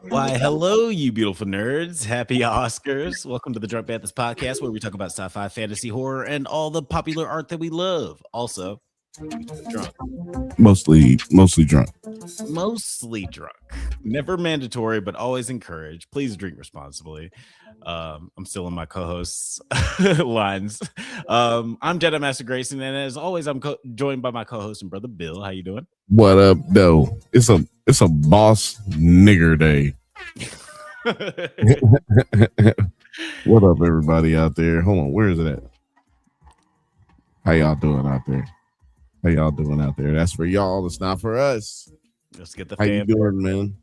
Why, hello, you beautiful nerds. Happy Oscars. Welcome to the Drunk Banthas podcast, where we talk about sci-fi, fantasy, horror, and all the popular art that we love. Also, we get drunk. Mostly drunk. Mostly drunk. Never mandatory, but always encouraged. Please drink responsibly. I'm still in my co-hosts' lines. I'm Jedi Master Grayson, and as always, I'm joined by my co-host and brother Bill. How you doing? What up, though? It's a boss nigger day. What up, everybody out there? Hold on, where is it at? How y'all doing out there? That's for y'all. It's not for us. Let's get the How you doing, man?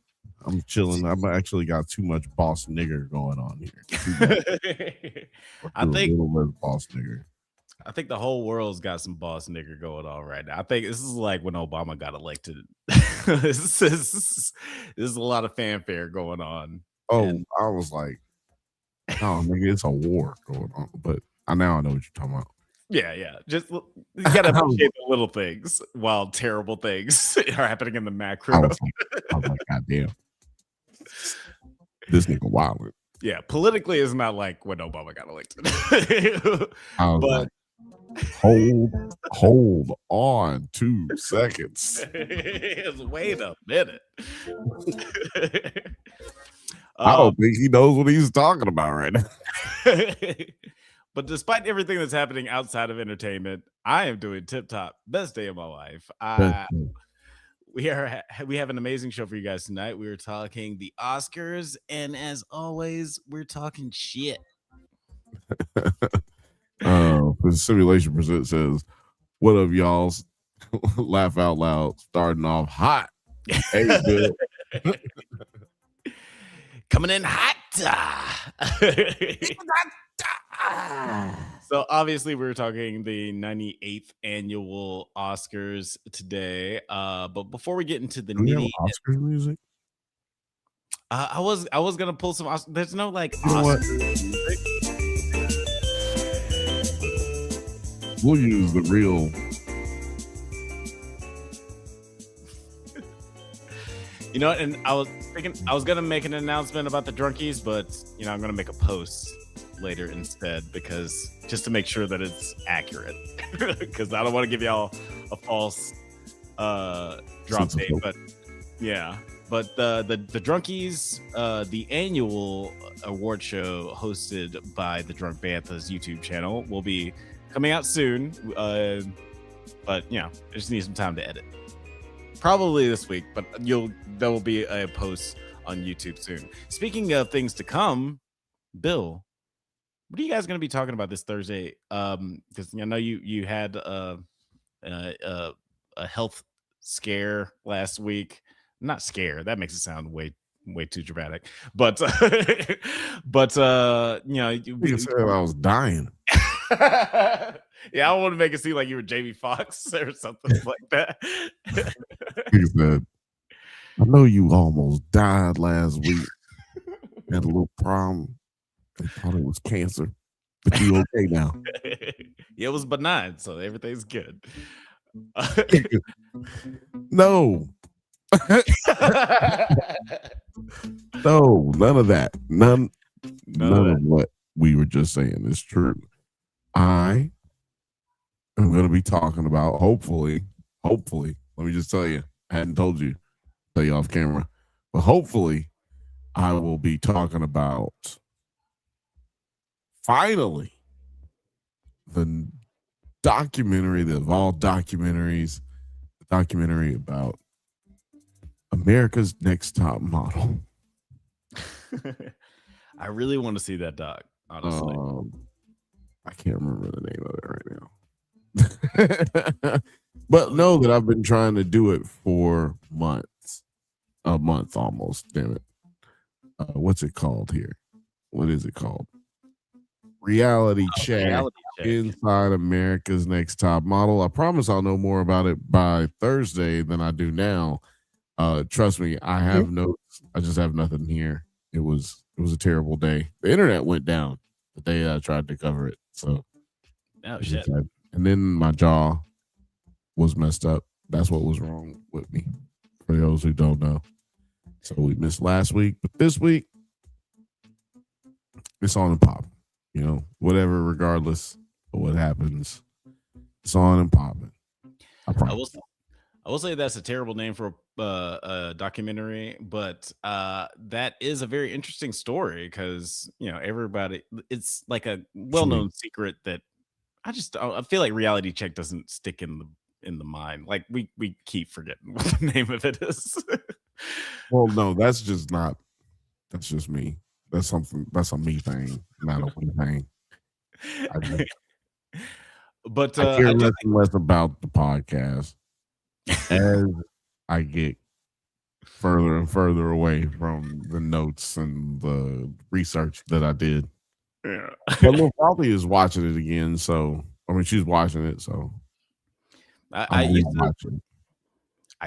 I'm chilling. I've actually got too much boss nigger going on here. I think a little bit boss nigger. I think the whole world's got some boss nigger going on right now. I think this is like when Obama got elected. this is a lot of fanfare going on. Oh, and I was like, oh, nigga, it's a war going on. But now I know what you're talking about. Yeah. Just you gotta appreciate the little things while terrible things are happening in the macro. I was like, God damn. This nigga wild. Yeah, politically it's not like when Obama got elected. But like, hold on 2 seconds. Wait a minute. I don't think he knows what he's talking about right now. But despite everything that's happening outside of entertainment, I am doing tip-top. Best day of my life. We have an amazing show for you guys tonight. We are talking the Oscars, and as always, we're talking shit. The Simulation Present says, what up, y'all? Laugh out loud, starting off hot. Hey, Bill. Coming in hot. So obviously we were talking the 98th annual Oscars today. But before we get into the nitty Oscars music, I was gonna pull some. There's no like. You know what? We'll use the real. You know, and I was thinking I was gonna make an announcement about the drunkies, but I'm gonna make a post later instead, because just to make sure that it's accurate, because I don't want to give y'all a false drop date. But yeah, but the drunkies, the annual award show hosted by the Drunk Banthas YouTube channel, will be coming out soon. But I just need some time to edit. Probably this week, but there will be a post on YouTube soon. Speaking of things to come, Bill, what are you guys going to be talking about this Thursday? Because I know you had a health scare last week. Not scare. That makes it sound way too dramatic. But you said I was dying. Yeah, I want to make it seem like you were Jamie Foxx or something like that. He said, I know you almost died last week. Had a little problem. They thought it was cancer, but you okay now. It was benign, so everything's good. No. No, none of that. None of what we were just saying is true. I am going to be talking about, hopefully, let me just tell you, I hadn't told you, tell you off camera, but hopefully I will be talking about finally the documentary of all documentaries, the documentary about America's Next Top Model. I really want to see that doc, honestly. I can't remember the name of it right now. But know that I've been trying to do it for months. A month almost, damn it. What's it called here? What is it called? Reality Check. Reality Inside America's Next Top Model. I promise I'll know more about it by Thursday than I do now. Trust me, I have notes. I just have nothing here. It was a terrible day. The internet went down the day I tried to cover it. So, shit. And then my jaw was messed up. That's what was wrong with me. For those who don't know, so we missed last week, but this week it's on and pop. You know, whatever, regardless of what happens, it's on and popping. I will say that's a terrible name for a documentary, but that is a very interesting story because everybody. It's like a well-known secret that I feel like Reality Check doesn't stick in the mind. Like we keep forgetting what the name of it is. Well, no, that's just me. That's a me thing, not a we thing. But I care less and less about the podcast as I get further and further away from the notes and the research that I did. Yeah. But Lil Frothy is watching it again, so she's watching it, so I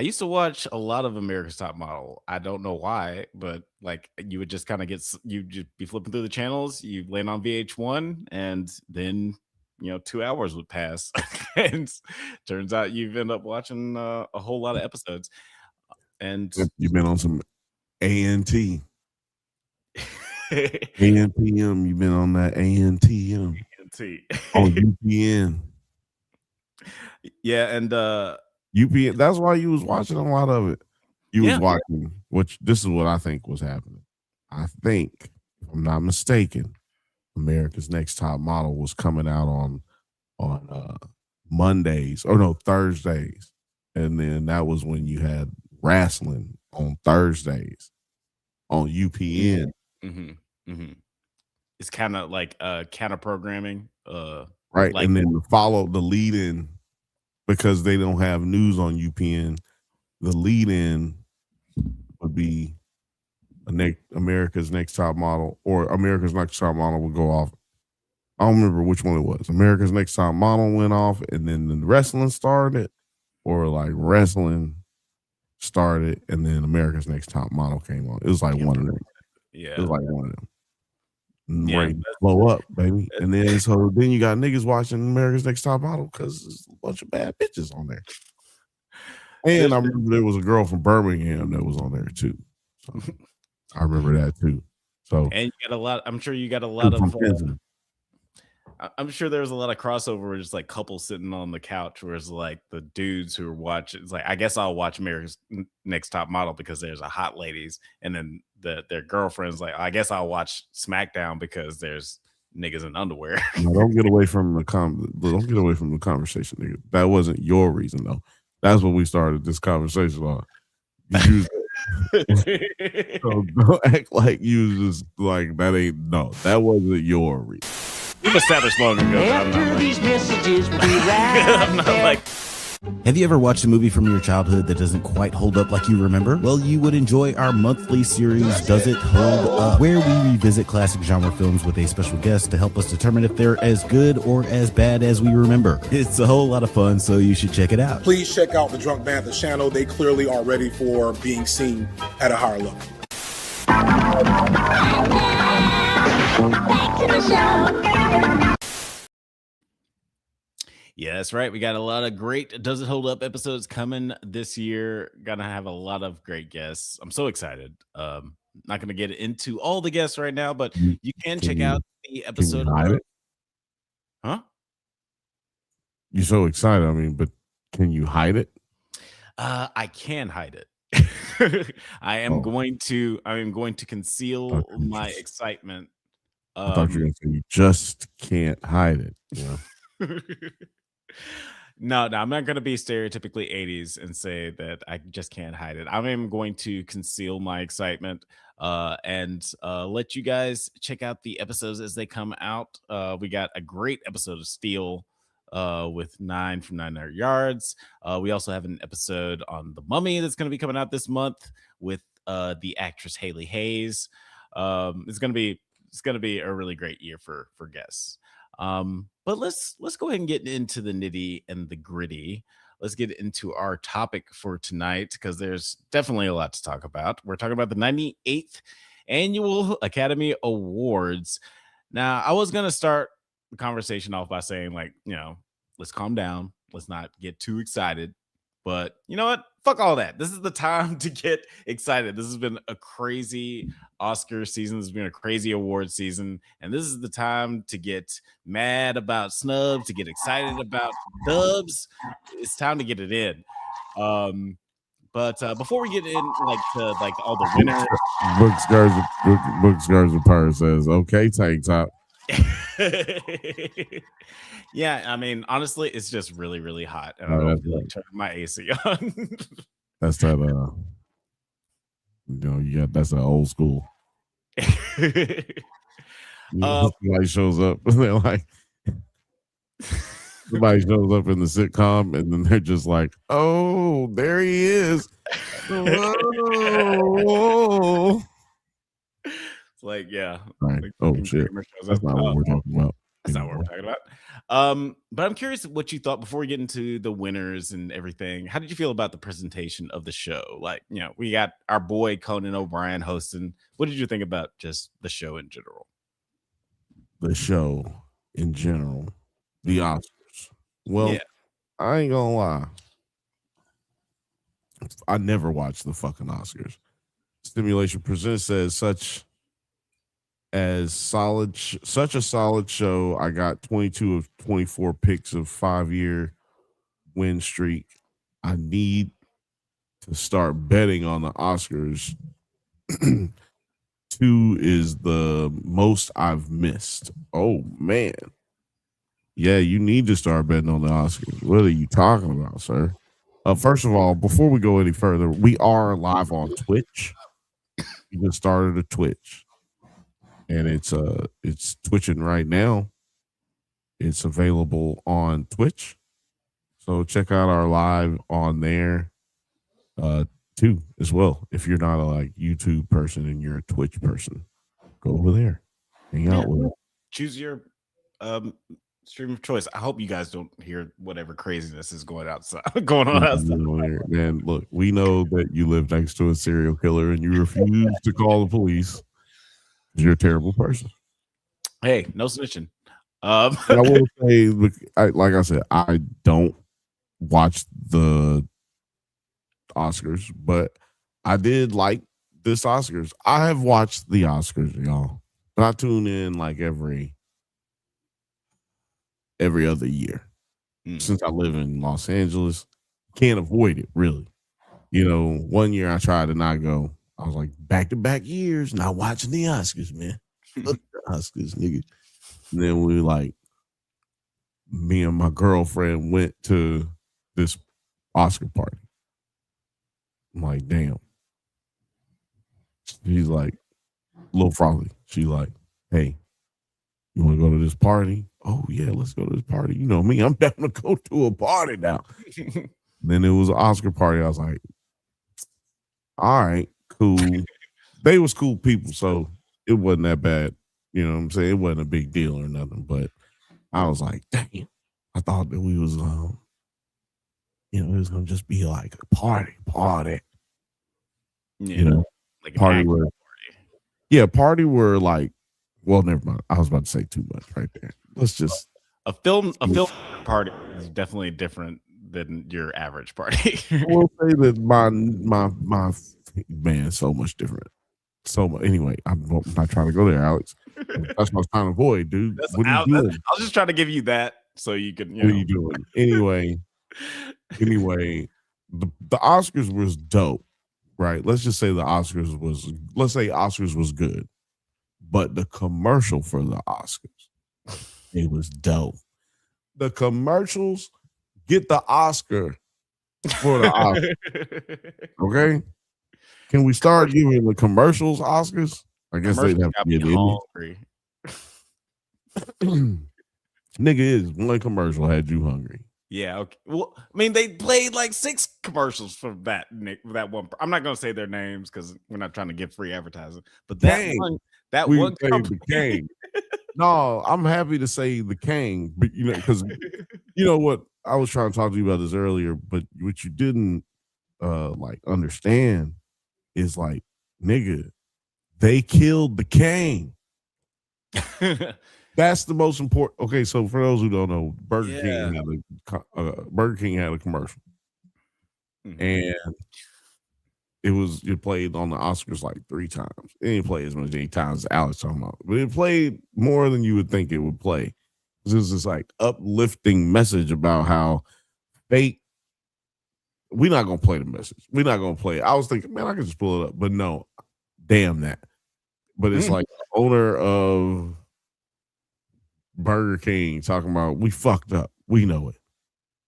used to watch a lot of America's Top Model. I don't know why, but like you would just kind of you'd just be flipping through the channels, you land on VH1, and then 2 hours would pass, and turns out you've ended up watching a whole lot of episodes. And you've been on some ANT. ANPM, you've been on that ANTM. On UPN. Yeah, and UPN, that's why you was watching a lot of it. You was watching, which this is what I think was happening. I think, if I'm not mistaken, America's Next Top Model was coming out on Mondays, or no, Thursdays. And then that was when you had wrestling on Thursdays on UPN. It's kind of like counter programming. Right. And then the lead in, because they don't have news on UPN, the lead in would be America's Next Top Model, or America's Next Top Model would go off. I don't remember which one it was. America's Next Top Model went off, and then the wrestling started, or like wrestling started, and then America's Next Top Model came on. It was like one of them. Yeah. It was like one of them. Right, blow up, baby. And then then you got niggas watching America's Next Top Model because there's a bunch of bad bitches on there. And I remember there was a girl from Birmingham that was on there too. So I remember that too. So, and you got a lot. I'm sure you got a lot of. I'm sure there was a lot of crossover where just like couples sitting on the couch, whereas like the dudes who are watching, it's like, I guess I'll watch America's Next Top Model because there's a hot ladies, and then their girlfriends like, I guess I'll watch SmackDown because there's niggas in underwear. No, don't get away from the conversation, nigga. That wasn't your reason though. That's what we started this conversation on. So don't act like you just like that ain't that wasn't your reason. We've established long ago. After these messages, we'll be right I'm not like. Have you ever watched a movie from your childhood that doesn't quite hold up like you remember? Well, you would enjoy our monthly series, Does It Hold Up?, where we revisit classic genre films with a special guest to help us determine if they're as good or as bad as we remember. It's a whole lot of fun, so you should check it out. Please check out the Drunk Banthas channel. They clearly are ready for being seen at a higher level. back to the show. Yeah, that's right. We got a lot of great Does It Hold Up episodes coming this year. Gonna have a lot of great guests. I'm so excited. Not gonna get into all the guests right now, but you can check out the episode. Huh? You're so excited. I mean, but can you hide it? I can hide it. I am going to conceal my excitement. I thought you were going to say you just can't hide it. Yeah. No, I'm not going to be stereotypically 80s and say that I just can't hide it. I am going to conceal my excitement and let you guys check out the episodes as they come out. We got a great episode of Steel with 9 from 900 Yards. We also have an episode on The Mummy that's going to be coming out this month with the actress Haley Hayes. It's going to be a really great year for guests. But let's go ahead and get into the nitty and the gritty. Let's get into our topic for tonight because there's definitely a lot to talk about. We're talking about the 98th Annual Academy Awards. Now, I was gonna start the conversation off by saying, like, let's calm down. Let's not get too excited. But you know what? Fuck all that. This is the time to get excited. This has been a crazy Oscar season. This has been a crazy award season. And this is the time to get mad about snubs, to get excited about dubs. It's time to get it in. But before we get in, to all the winners, Book Scars of Power says, "Okay, tank top." Yeah, I mean, honestly, it's just really, really hot, and I don't feel like turning my AC on. That's that. That's an old school. Somebody shows up, and they're like, somebody shows up in the sitcom, and then they're just like, "Oh, there he is." Whoa. It's like, yeah. Right. Oh shit. That's not what we're talking about. That's not what we're talking about. But I'm curious what you thought before we get into the winners and everything. How did you feel about the presentation of the show? Like, we got our boy Conan O'Brien hosting. What did you think about just the show in general? The show in general, the Oscars. Well, yeah. I ain't gonna lie. I never watched the fucking Oscars. Stimulation Presents says such a solid show. I got 22 of 24 picks of 5-year win streak. I need to start betting on the Oscars. 2 is the most I've missed. Oh man. Yeah, you need to start betting on the Oscars. What are you talking about, sir? First of all, before we go any further, we are live on Twitch. We just started a Twitch. And it's twitching right now. It's available on Twitch. So check out our live on there too as well. If you're not a YouTube person and you're a Twitch person, go over there. Hang out with it. Choose your stream of choice. I hope you guys don't hear whatever craziness is going on outside. Man, look, we know that you live next to a serial killer and you refuse to call the police. You're a terrible person. Hey, no snitching. I will say, like I said, I don't watch the Oscars, but I did like this Oscars. I have watched the Oscars, y'all, but I tune in every other year. Since I live in Los Angeles, can't avoid it, really. 1 year I tried to not go. I was like, back-to-back years, not watching the Oscars, man. Look at the Oscars, nigga. And then me and my girlfriend went to this Oscar party. I'm like, damn. She's like, a little frothy. She's like, hey, you want to go to this party? Oh, yeah, let's go to this party. You know me, I'm down to go to a party now. Then it was an Oscar party. I was like, all right. Cool. They was cool people, so it wasn't that bad. You know what I'm saying? It wasn't a big deal or nothing, but I was like, damn. I thought that we was it was gonna just be like a party. Yeah, like party where party where well, never mind. I was about to say too much right there. Let's just a film party is definitely different than your average party. I will say that my man, so much different. So much. Anyway, I'm not trying to go there, Alex. That's what I was trying to avoid, dude. What are you doing? I was just trying to give you that so you could. What are you doing? Anyway, the Oscars was dope, right? Let's just say Oscars was good, but the commercial for the Oscars, it was dope. The commercials get the Oscar for the Oscar. Okay. Can we start giving the commercials Oscars? I guess they'd have to get hungry. Nigga is one commercial had you hungry. Yeah. Okay. Well, I mean, they played 6 commercials for that one. I'm not gonna say their names because we're not trying to get free advertising. But that one company, No, I'm happy to say the Kang, but because you know what I was trying to talk to you about this earlier, but what you didn't like understand is like, nigga, they killed the Kang. That's the most important. Okay, so for those who don't know, Burger King had a commercial, and it played on the Oscars like 3 times. It didn't play as many times as Alex talking about, but it played more than you would think it would play. This is this like uplifting message about how fate. We're not gonna play the message. We're not gonna play it. I was thinking, man, I can just pull it up, but no, damn that. But it's like the owner of Burger King talking about we fucked up. We know it.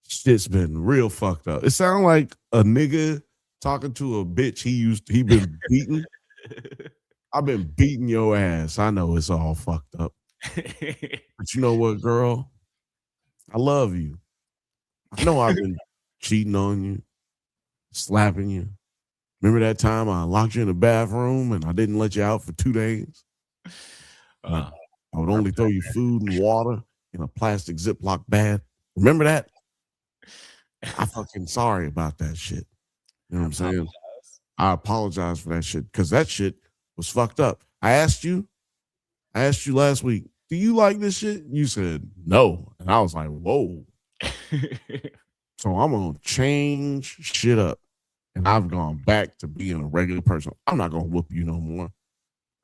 Shit's been real fucked up. It sounds like a nigga talking to a bitch he been beating. I've been beating your ass. I know it's all fucked up. But you know what, girl? I love you. I know I've been cheating on you, slapping you. Remember that time I locked you in the bathroom and I didn't let you out for 2 days? I would only throw you food and water in a plastic Ziploc bag. Remember that? I'm fucking sorry about that shit. You know what I'm saying? I apologize for that shit because that shit was fucked up. I asked you last week, do you like this shit? You said no. And I was like, whoa. So I'm going to change shit up. And I've gone back to being a regular person. I'm not going to whoop you no more.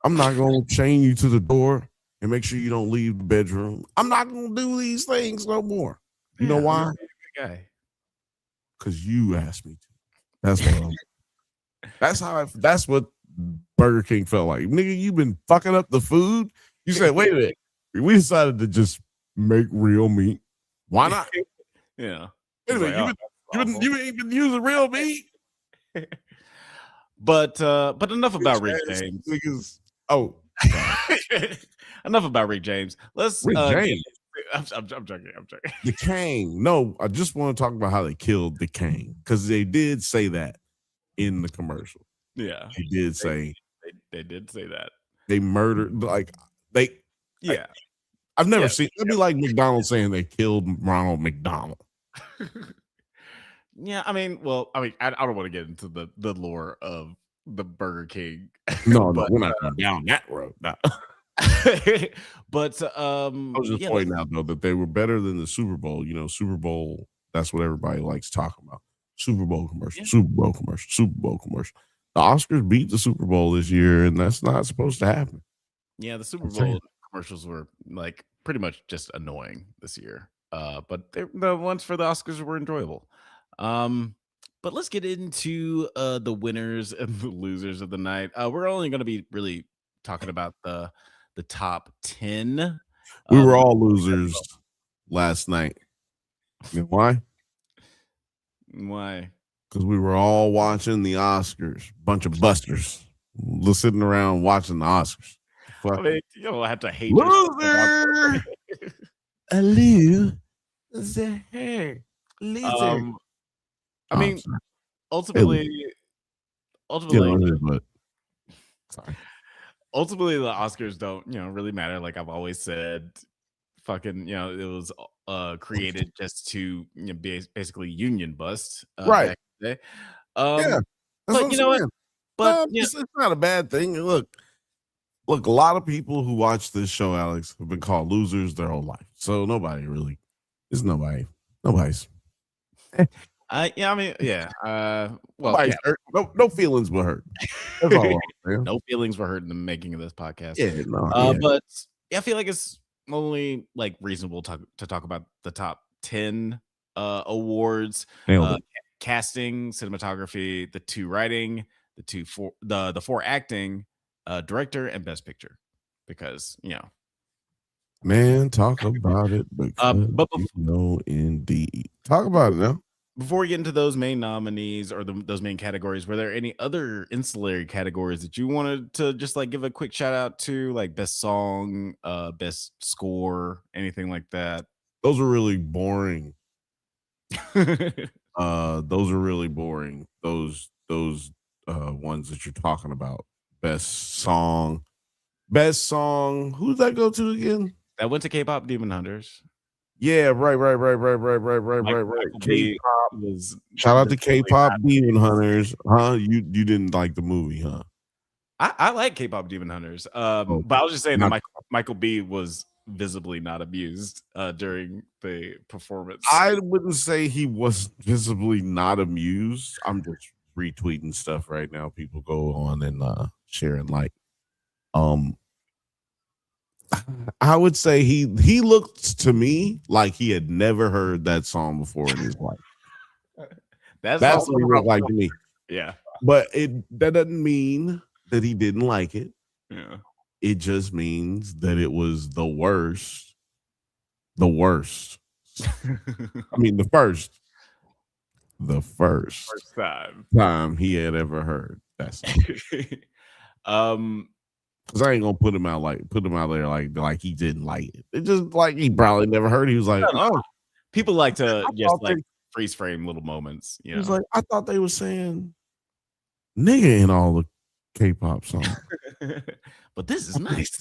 I'm not going to chain you to the door and make sure you don't leave the bedroom. I'm not going to do these things no more. You know why? Because you asked me to. That's what that's what Burger King felt like. Nigga, you've been fucking up the food. You said, wait a minute. We decided to just make real meat. Why not? Yeah. Anyway, you ain't been using real meat. But enough about Rick James. Niggas, enough about Rick James. Let's Rick James. I'm joking. The Kang. No, I just want to talk about how they killed the Kang because they did say that in the commercial. Yeah, they did say they did say that they murdered. Like they. Yeah, I've never seen. It'd be like McDonald's saying they killed Ronald McDonald. Yeah, I mean, I don't want to get into the lore of the Burger King. No, we're not going down that road. No. But I was just pointing out though that they were better than the Super Bowl. You know, Super Bowl. That's what everybody likes talking about. Super Bowl commercial. Super Bowl commercial. Super Bowl commercial. The Oscars beat the Super Bowl this year, and that's not supposed to happen. Yeah, the Super Bowl commercials were like pretty much just annoying this year. But the ones for the Oscars were enjoyable. But let's get into the winners and the losers of the night. We're only going to be really talking about the top 10. We were all losers last night. You know why? Why? Because we were all watching the Oscars. Bunch of busters sitting around watching the Oscars. I mean, you don't have to hate loser. A loser. Loser. I mean, ultimately, ultimately, the Oscars don't, really matter. Like I've always said, fucking, it was created just to be basically union bust, right? Back in the day. Yeah, but you know what? But it's not a bad thing. Look, a lot of people who watch this show, Alex, have been called losers their whole life. So nobody's. Well, hurt. No feelings were hurt. That's all I'm saying. No feelings were hurt in the making of this podcast. Yeah, but I feel like it's only like reasonable to talk about the top 10 awards: casting, cinematography, the 2 writing, the 4 acting, director, and best picture. Because man, talk about it. Indeed, talk about it now. Before we get into those main nominees or those main categories, were there any other ancillary categories that you wanted to just like give a quick shout out to, like best song, best score, anything like that? Those are really boring. Those are really boring. Those ones that you're talking about. Best song, Best song. Who'd that go to again? That went to K-pop Demon Hunters. Yeah, right. Michael B K-pop. was Shout out to definitely K-pop not Demon abused. Hunters. Huh? You didn't like the movie, huh? I like K-pop Demon Hunters. But I was just saying that Michael B was visibly not abused during the performance. I wouldn't say he was visibly not amused. I'm just retweeting stuff right now. People go on and sharing like I would say he looked to me like he had never heard that song before in his life. That's what he looked like to me. Yeah. But that doesn't mean that he didn't like it. Yeah. It just means that it was the worst. The worst. I mean, the first time he had ever heard that song. Because I ain't gonna put him out there like he didn't like it. It just like he probably never heard. He was like, oh, people like to just like freeze frame little moments. You know? He was like, I thought they were saying nigga in all the K-pop songs. But this is nice.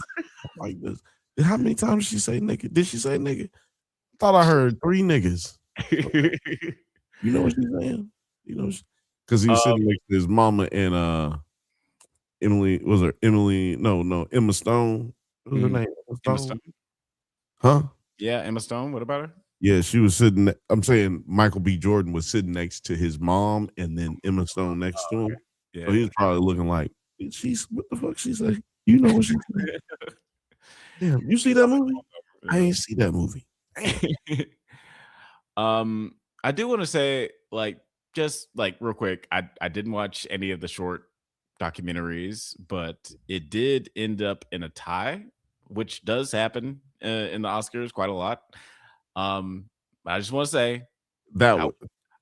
Like this. How many times did she say nigga? Did she say nigga? I thought I heard 3 niggas. You know what she's saying? You know, because he's sitting next to his mama and Emma Stone. What was her name? Emma Stone? Huh? Yeah, Emma Stone. What about her? Yeah, she was sitting. I'm saying Michael B. Jordan was sitting next to his mom, and then Emma Stone next to him. Yeah. So he was probably looking like, she's what the fuck she say? You know what she said? Damn, you see that movie? I ain't see that movie. I do want to say, like, just like real quick, I didn't watch any of the short documentaries, but it did end up in a tie, which does happen in the Oscars quite a lot. I just want to say that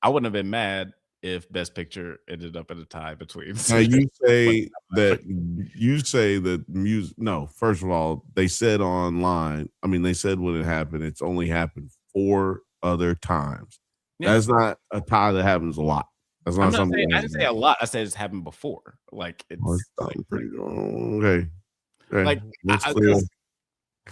I wouldn't have been mad if Best Picture ended up in a tie between. Now you say that music. No, first of all, they said online. I mean, they said when it happened, it's only happened 4 other times. Yeah. That's not a tie that happens a lot. That's not something. I didn't say a lot. I said it's happened before. Like it's pretty okay. Like let's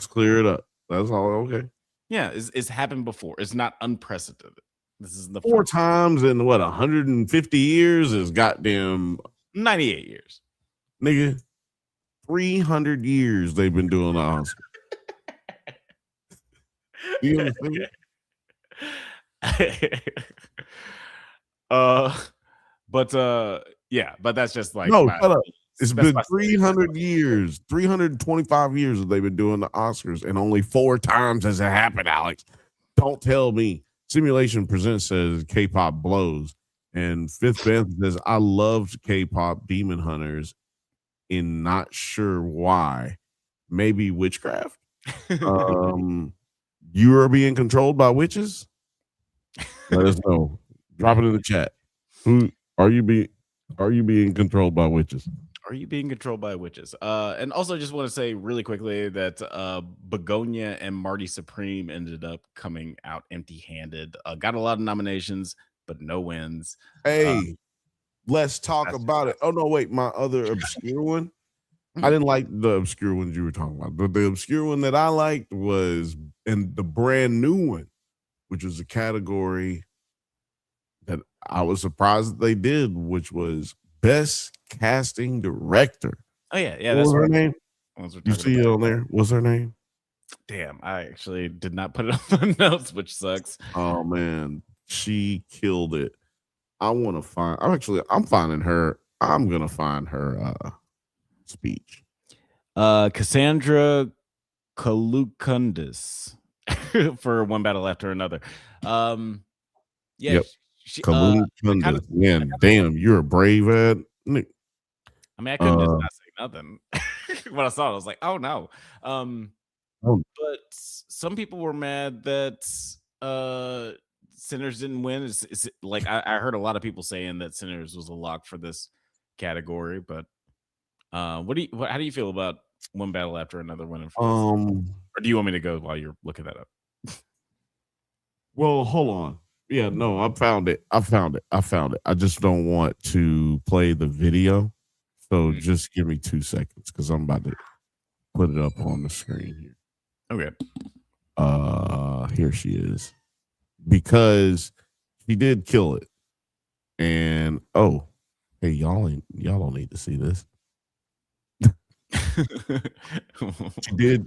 clear it up. That's all. Okay. Yeah, it's happened before. It's not unprecedented. This is the 4 times in what 150 years is goddamn 98 years, nigga. 300 years they've been doing the Oscar. You understand? But that's just like no. Shut up. It's been 300 years, 325 years that they've been doing the Oscars, and only 4 times has it happened, Alex. Don't tell me. Simulation Presents says K-pop blows, and Fifth Bantha says I loved K-pop Demon Hunters, and not sure why. Maybe witchcraft. You are being controlled by witches. Let us know. Drop it in the chat. Who are you being controlled by witches? Are you being controlled by witches? And also just want to say really quickly that Begonia and Marty Supreme ended up coming out empty-handed. Got a lot of nominations, but no wins. Hey, let's talk about it. Oh, no, wait. My other obscure one. I didn't like the obscure ones you were talking about. But the obscure one that I liked was in the brand new one, which was a category that I was surprised that they did, which was Best Casting Director. Oh, yeah. What's her name? You see it on there? What's her name? Damn, I actually did not put it on the notes, which sucks. Oh, man. She killed it. I'm finding her. I'm going to find her speech. Cassandra Kalukundis for One Battle After Another. Yep. Kalukundis. Man, damn, you're a brave ad. I mean, I couldn't just not say nothing. When I saw it, I was like, oh no. But some people were mad that Sinners didn't win. It's like I heard a lot of people saying that Sinners was a lock for this category, but how do you feel about One Battle After Another winning for this? Or do you want me to go while you're looking that up? Well, hold on. Yeah, no, I found it. I just don't want to play the video. So just give me 2 seconds because I'm about to put it up on the screen here. Okay. Here she is. Because she did kill it. And hey, y'all don't need to see this.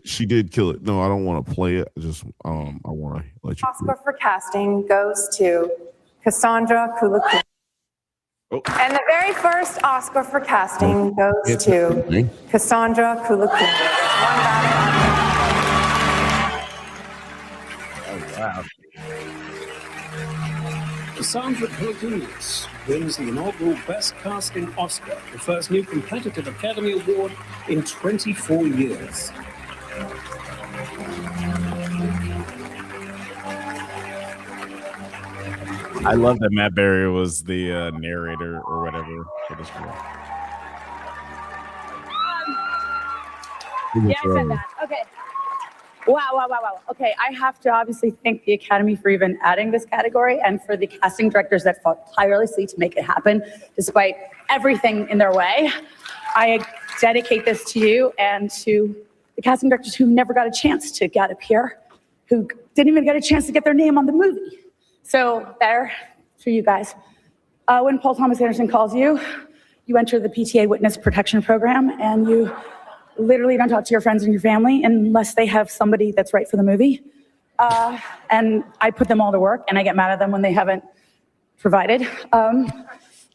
She did kill it. No, I don't want to play it. I just I want to let you. Oscar for casting goes to Cassandra Kulakun. Oh. And the very first Oscar for casting goes to Cassandra Kulakun. Wow. Cassandra Kulakounis wins the inaugural Best Casting Oscar, the first new competitive Academy Award in 24 years. I love that Matt Berry was the narrator or whatever for this show. Yeah, I said that. Okay. Wow. Okay, I have to obviously thank the Academy for even adding this category and for the casting directors that fought tirelessly to make it happen, despite everything in their way. I dedicate this to you and to the casting directors who never got a chance to get up here, who didn't even get a chance to get their name on the movie. So there, for you guys. When Paul Thomas Anderson calls you, you enter the PTA Witness Protection Program, and you literally don't talk to your friends and your family unless they have somebody that's right for the movie. And I put them all to work, and I get mad at them when they haven't provided.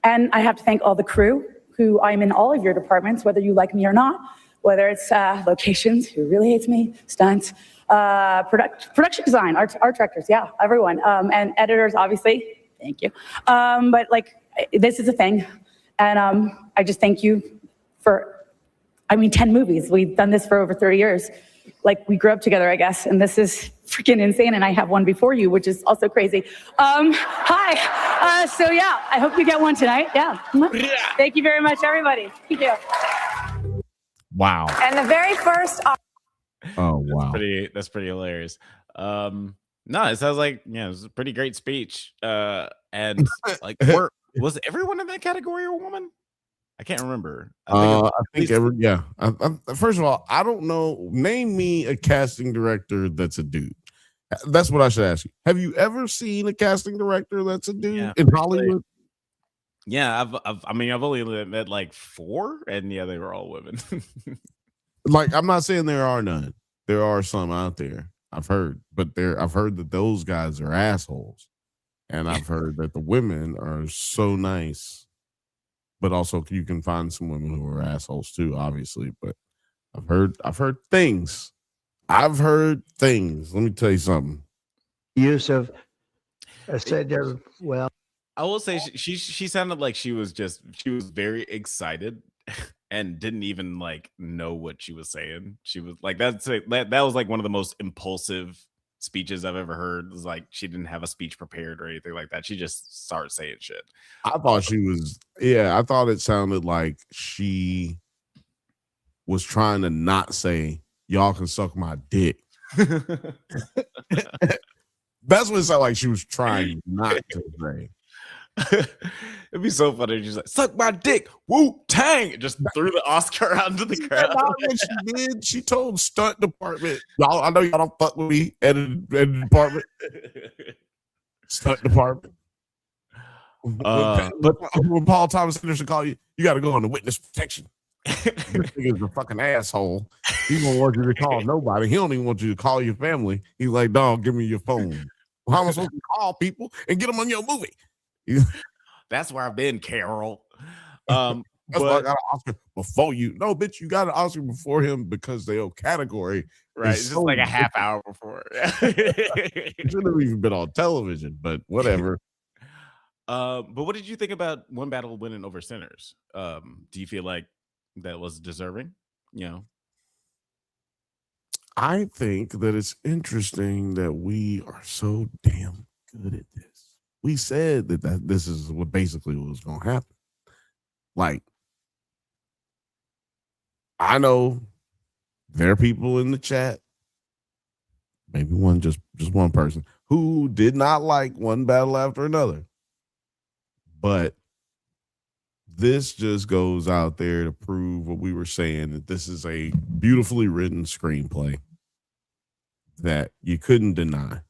And I have to thank all the crew who I'm in all of your departments, whether you like me or not, whether it's locations, who really hates me, stunts, production design, art directors, yeah, everyone. And editors, obviously, thank you. But like, this is a thing. And I just thank you for, 10 movies. We've done this for over 30 years. Like, we grew up together, I guess, and this is freaking insane, and I have one before you, which is also crazy. Hi. So yeah, I hope you get one tonight. Yeah. Thank you very much, everybody. Thank you. Wow. And the very first. Oh wow. That's pretty hilarious. No, it sounds like it was a pretty great speech. And like, was everyone in that category a woman? I can't remember. I think first of all, I don't know. Name me a casting director that's a dude. That's what I should ask you. Have you ever seen a casting director that's a dude in Hollywood? Yeah, I've only met like 4, and yeah, they were all women. Like, I'm not saying there are none. There are some out there. I've heard that those guys are assholes, and I've heard that the women are so nice. But also, you can find some women who are assholes too, obviously. But I've heard things. Let me tell you something. Use of, I said there. Well, I will say she sounded like she was very excited and didn't even like know what she was saying. She was like, that was like one of the most impulsive speeches I've ever heard. It was like she didn't have a speech prepared or anything like that. She just started saying shit. I thought I thought it sounded like she was trying to not say, y'all can suck my dick. That's what it sounded like she was trying not to say. It'd be so funny. She's like, suck my dick, Wu-Tang. Just threw the Oscar out into the crowd. What she did, she told stunt department, y'all, I know y'all don't fuck with me, edit department. Stunt department. But when Paul Thomas Anderson call you, you got to go on the witness protection. This nigga's a fucking asshole. He don't want you to call nobody. He don't even want you to call your family. He's like, dog, give me your phone. Well, how am I supposed to call people and get them on your movie? That's where I've been, Carol. That's why I got an Oscar before you. No, bitch, you got an Oscar before him because the category. Right, it's just like a half hour before. It shouldn't have even been on television, but whatever. But what did you think about One Battle winning over Sinners? Do you feel like that was deserving? I think that it's interesting that we are so damn good at this. We said that this is what basically was going to happen. Like, I know there are people in the chat, maybe just one person, who did not like one battle after another. But this just goes out there to prove what we were saying, that this is a beautifully written screenplay that you couldn't deny,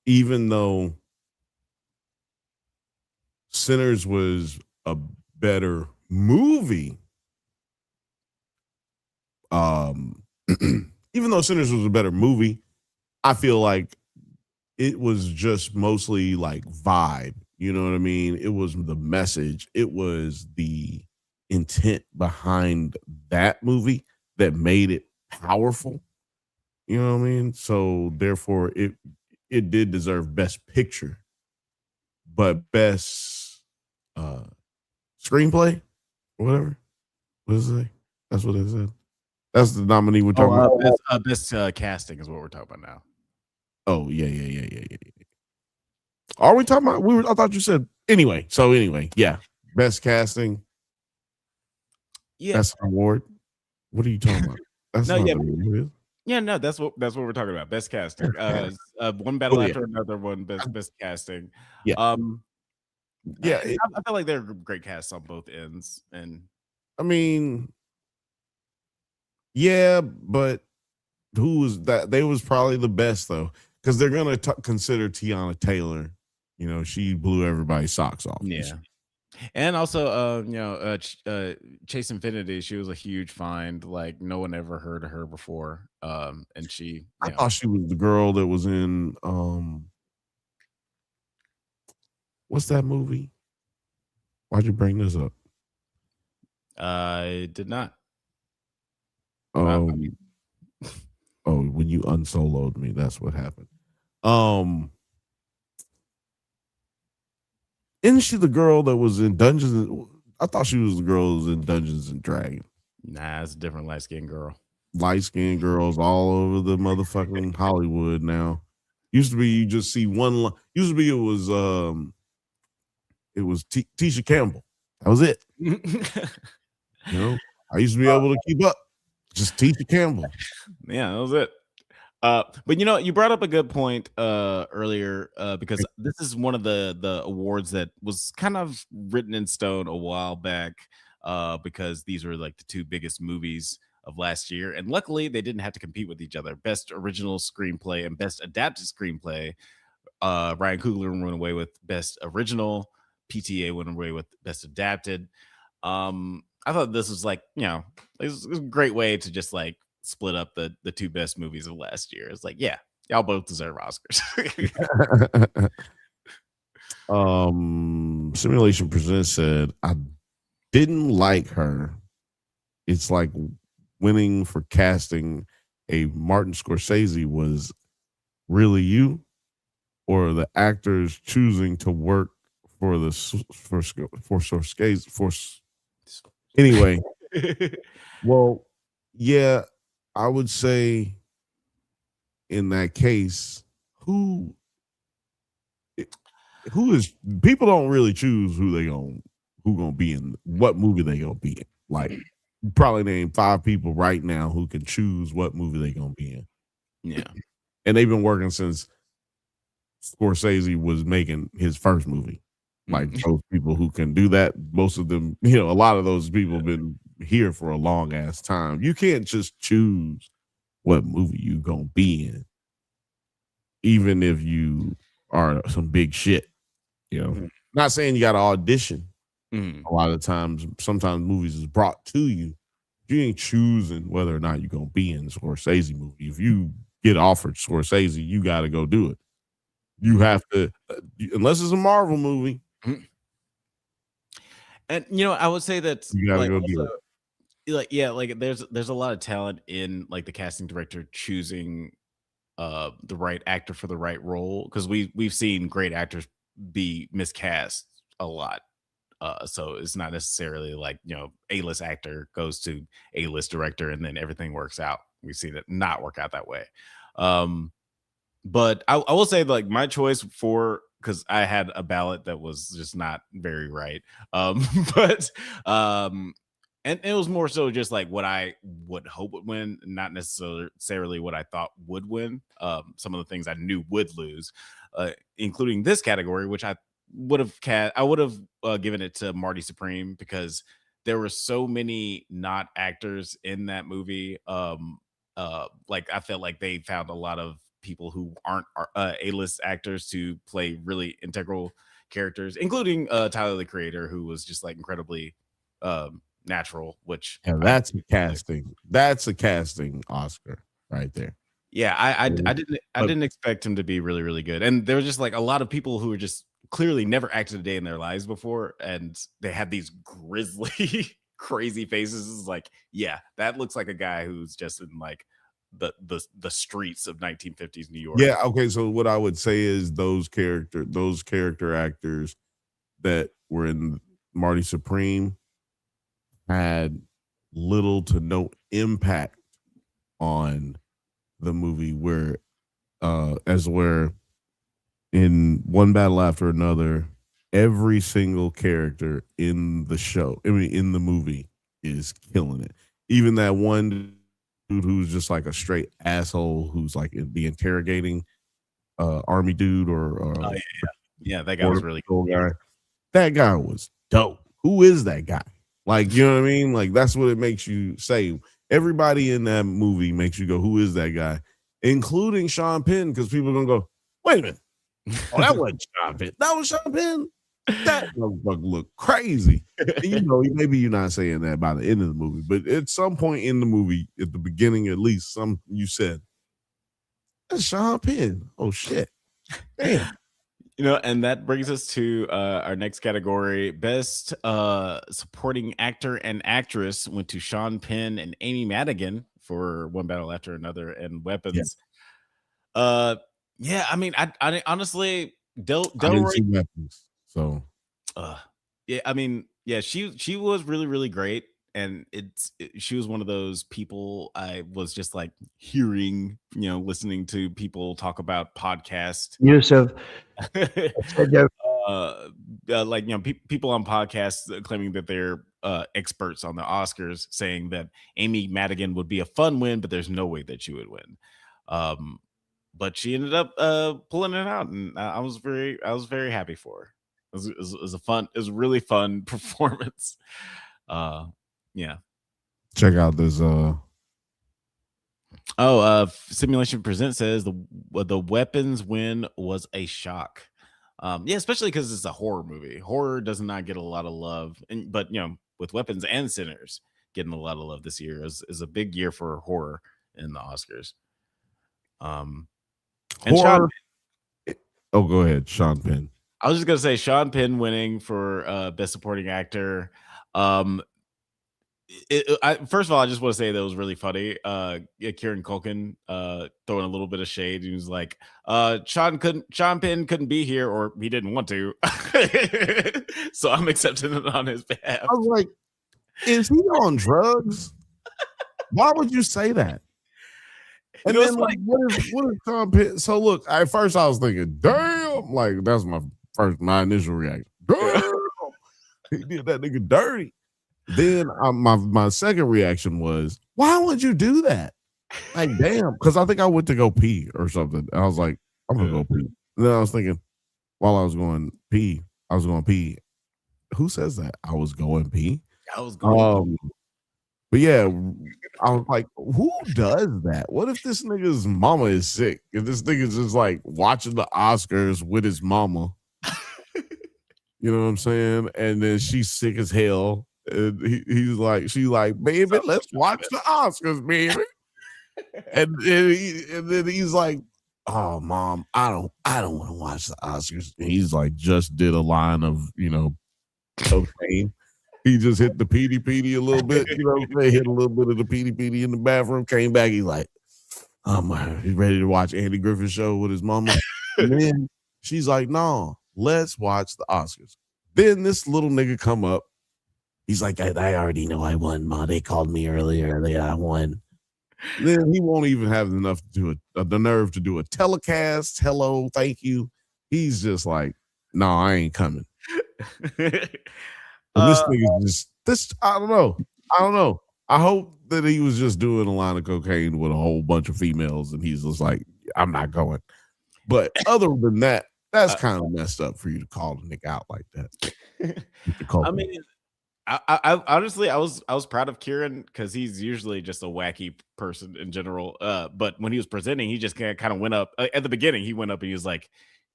even though Sinners was a better movie. Even though Sinners was a better movie, I feel like it was just mostly like vibe. You know what I mean? It was the message. It was the intent behind that movie that made it powerful. You know what I mean? So therefore, it did deserve Best Picture, but Best Screenplay, or whatever. What does it say? That's what it said. That's the nominee we're talking about. Best casting is what we're talking about now. Oh yeah. Are we talking about? I thought you said anyway. So anyway, yeah. Best casting. Yeah, that's an award. What are you talking about? That's no, not yeah. the award. Yeah, no, that's what we're talking about. Best casting. One battle after another one. Best casting. Yeah. Yeah, I feel like they're great casts on both ends, and I mean, yeah, but who was that? They was probably the best though, because they're gonna consider Tiana Taylor. You know, she blew everybody's socks off. Yeah, and also, Chase Infinity. She was a huge find. Like no one ever heard of her before. And she. I thought she was the girl that was in what's that movie? Why'd you bring this up? I did not. Oh, when you unsoloed me, that's what happened. Isn't she the girl that was in Dungeons? I thought she was the girl that was in Dungeons and Dragons. Nah, it's a different light-skinned girl. Light-skinned girls all over the motherfucking Hollywood now. Used to be you just see one. Used to be it was Tisha Campbell. That was it. You know, I used to be able to keep up. Just Tisha Campbell. Yeah, that was it. But you know, you brought up a good point earlier because this is one of the awards that was kind of written in stone a while back because these were like the two biggest movies of last year, and luckily they didn't have to compete with each other. Best original screenplay and best adapted screenplay. Ryan Coogler went away with best original. PTA went away with best adapted. I thought this was like, you know, it was a great way to just like split up the two best movies of last year. It's like, yeah, y'all both deserve Oscars. Simulation Presents said, I didn't like her. It's like winning for casting a Martin Scorsese was really you, or the actors choosing to work for Scorsese. Anyway, well, yeah, I would say in that case, who is people don't really choose who gonna be in what movie they gonna be in. Like, you probably name 5 people right now who can choose what movie they gonna be in. Yeah, and they've been working since Scorsese was making his first movie. Like those people who can do that, most of them, you know, a lot of those people have been here for a long ass time. You can't just choose what movie you gonna be in, even if you are some big shit. You know, not saying you got to audition. A lot of times, sometimes movies is brought to you. You ain't choosing whether or not you're gonna be in the Scorsese movie. If you get offered Scorsese, you got to go do it. You have to, unless it's a Marvel movie. And you know, I would say that you gotta like, go do also, like, yeah, like there's a lot of talent in like the casting director choosing the right actor for the right role, because we've seen great actors be miscast a lot. So it's not necessarily like, you know, A-list actor goes to A-list director and then everything works out. We've seen it not work out that way. But I will say, like, my choice for, because I had a ballot that was just not very right. But and it was more so just like what I would hope would win, not necessarily what I thought would win. Some of the things I knew would lose, including this category, which I would have given it to Marty Supreme because there were so many not actors in that movie. Like I felt like they found a lot of people who aren't A-list actors to play really integral characters, including Tyler the Creator, who was just like incredibly natural. Which that's a casting. That's a casting Oscar right there. Yeah, I didn't expect him to be really, really good. And there were just like a lot of people who were just clearly never acted a day in their lives before, and they had these grisly, crazy faces. It's like, yeah, that looks like a guy who's just in like the streets of 1950s New York. Yeah, okay. So what I would say is those character actors that were in Marty Supreme had little to no impact on the movie, where in One Battle After Another, every single character in the movie is killing it. Even that one dude who's just like a straight asshole, who's like the interrogating army dude yeah, that guy was really cool guy. That guy was dope. Who is that guy? Like, you know what I mean? Like, that's what it makes you say. Everybody in that movie makes you go, who is that guy? Including Sean Penn, because people are gonna go, wait a minute. Oh, that wasn't Sean Penn. That was Sean Penn. That motherfucker looked crazy. And, maybe you're not saying that by the end of the movie, but at some point in the movie, at the beginning at least, you said, that's Sean Penn. Oh shit. Damn. And that brings us to our next category. Best supporting actor and actress went to Sean Penn and Amy Madigan for One Battle After Another and Weapons. Yeah, I mean, I honestly Del didn't see Weapons, so yeah, I mean, yeah, she was really, really great. And she was one of those people I was just like hearing, listening to people talk about podcast use of people on podcasts claiming that they're experts on the Oscars, saying that Amy Madigan would be a fun win, but there's no way that she would win. But she ended up pulling it out, and I was very happy for her. It was a really fun performance. Yeah. Check out this. Simulation Present says the Weapons win was a shock. Yeah, especially because it's a horror movie. Horror does not get a lot of love, but with Weapons and Sinners getting a lot of love this year is a big year for horror in the Oscars. And horror. Go ahead, Sean Penn. I was just gonna say Sean Penn winning for Best Supporting Actor. First of all, I just want to say that was really funny. Kieran Culkin throwing a little bit of shade. He was like, Sean Penn couldn't be here, or he didn't want to. So I'm accepting it on his behalf. I was like, is he on drugs? Why would you say that? And then like, what is Sean Penn? So look, at first I was thinking, damn, like that's my initial reaction. Damn, he did that nigga dirty. Then my second reaction was, why would you do that? Like, damn, because I think I went to go pee or something. I was like, I'm gonna go pee. And then I was thinking, while I was going pee, who says that? I was going pee. I was going. But yeah, I was like, who does that? What if this nigga's mama is sick? If this nigga's just like watching the Oscars with his mama, you know what I'm saying? And then she's sick as hell. And she's like, baby, let's watch the Oscars, baby. and then he's like, oh, mom, I don't want to watch the Oscars. And he's like, just did a line of, cocaine. He just hit the PD a little bit, hit a little bit of the PD in the bathroom, came back. He's like, he's ready to watch Andy Griffith's show with his mama. And then she's like, no, let's watch the Oscars. Then this little nigga come up. He's like, I already know I won, Ma. They called me earlier. I won. Then he won't even have enough to do the nerve to do a telecast. Hello, thank you. He's just like, no, I ain't coming. This nigga I don't know. I hope that he was just doing a line of cocaine with a whole bunch of females, and he's just like, I'm not going. But other than that, That's kind of messed up for you to call the nigga out like that. I mean, I honestly, I was proud of Kieran because he's usually just a wacky person in general. But when he was presenting, he just kind of went up at the beginning. He went up and he was like,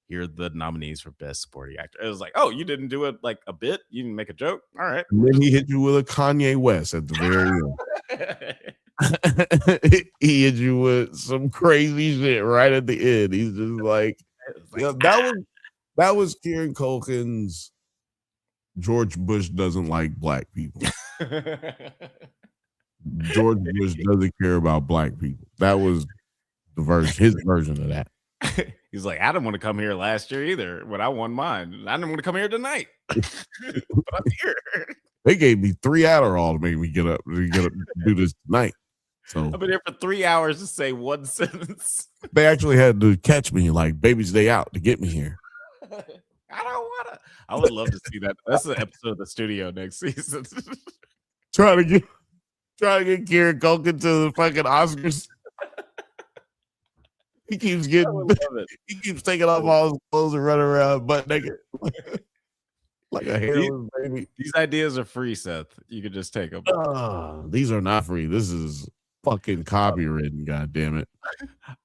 "Here are the nominees for best supporting actor." It was like, "Oh, you didn't do it like a bit? You didn't make a joke? All right." And then he hit you with a Kanye West at the very end. He hit you with some crazy shit right at the end. He's just like, yeah, that was Kieran Culkin's George Bush doesn't like black people. George Bush doesn't care about black people. That was his version of that. He's like, I didn't want to come here last year either when I won mine. I didn't want to come here tonight. But I'm here. They gave me 3 Adderall to make me get up and do this tonight. So I've been here for 3 hours to say one sentence. They actually had to catch me like baby's day out to get me here. I don't wanna. I would love to see that. That's an episode of The Studio next season. Trying to get Kieran Culkin to the fucking Oscars. He keeps taking off all his clothes and running around butt naked. Like a hairless baby. These ideas are free, Seth. You can just take them. These are not free. This is fucking copywritten, god damn it.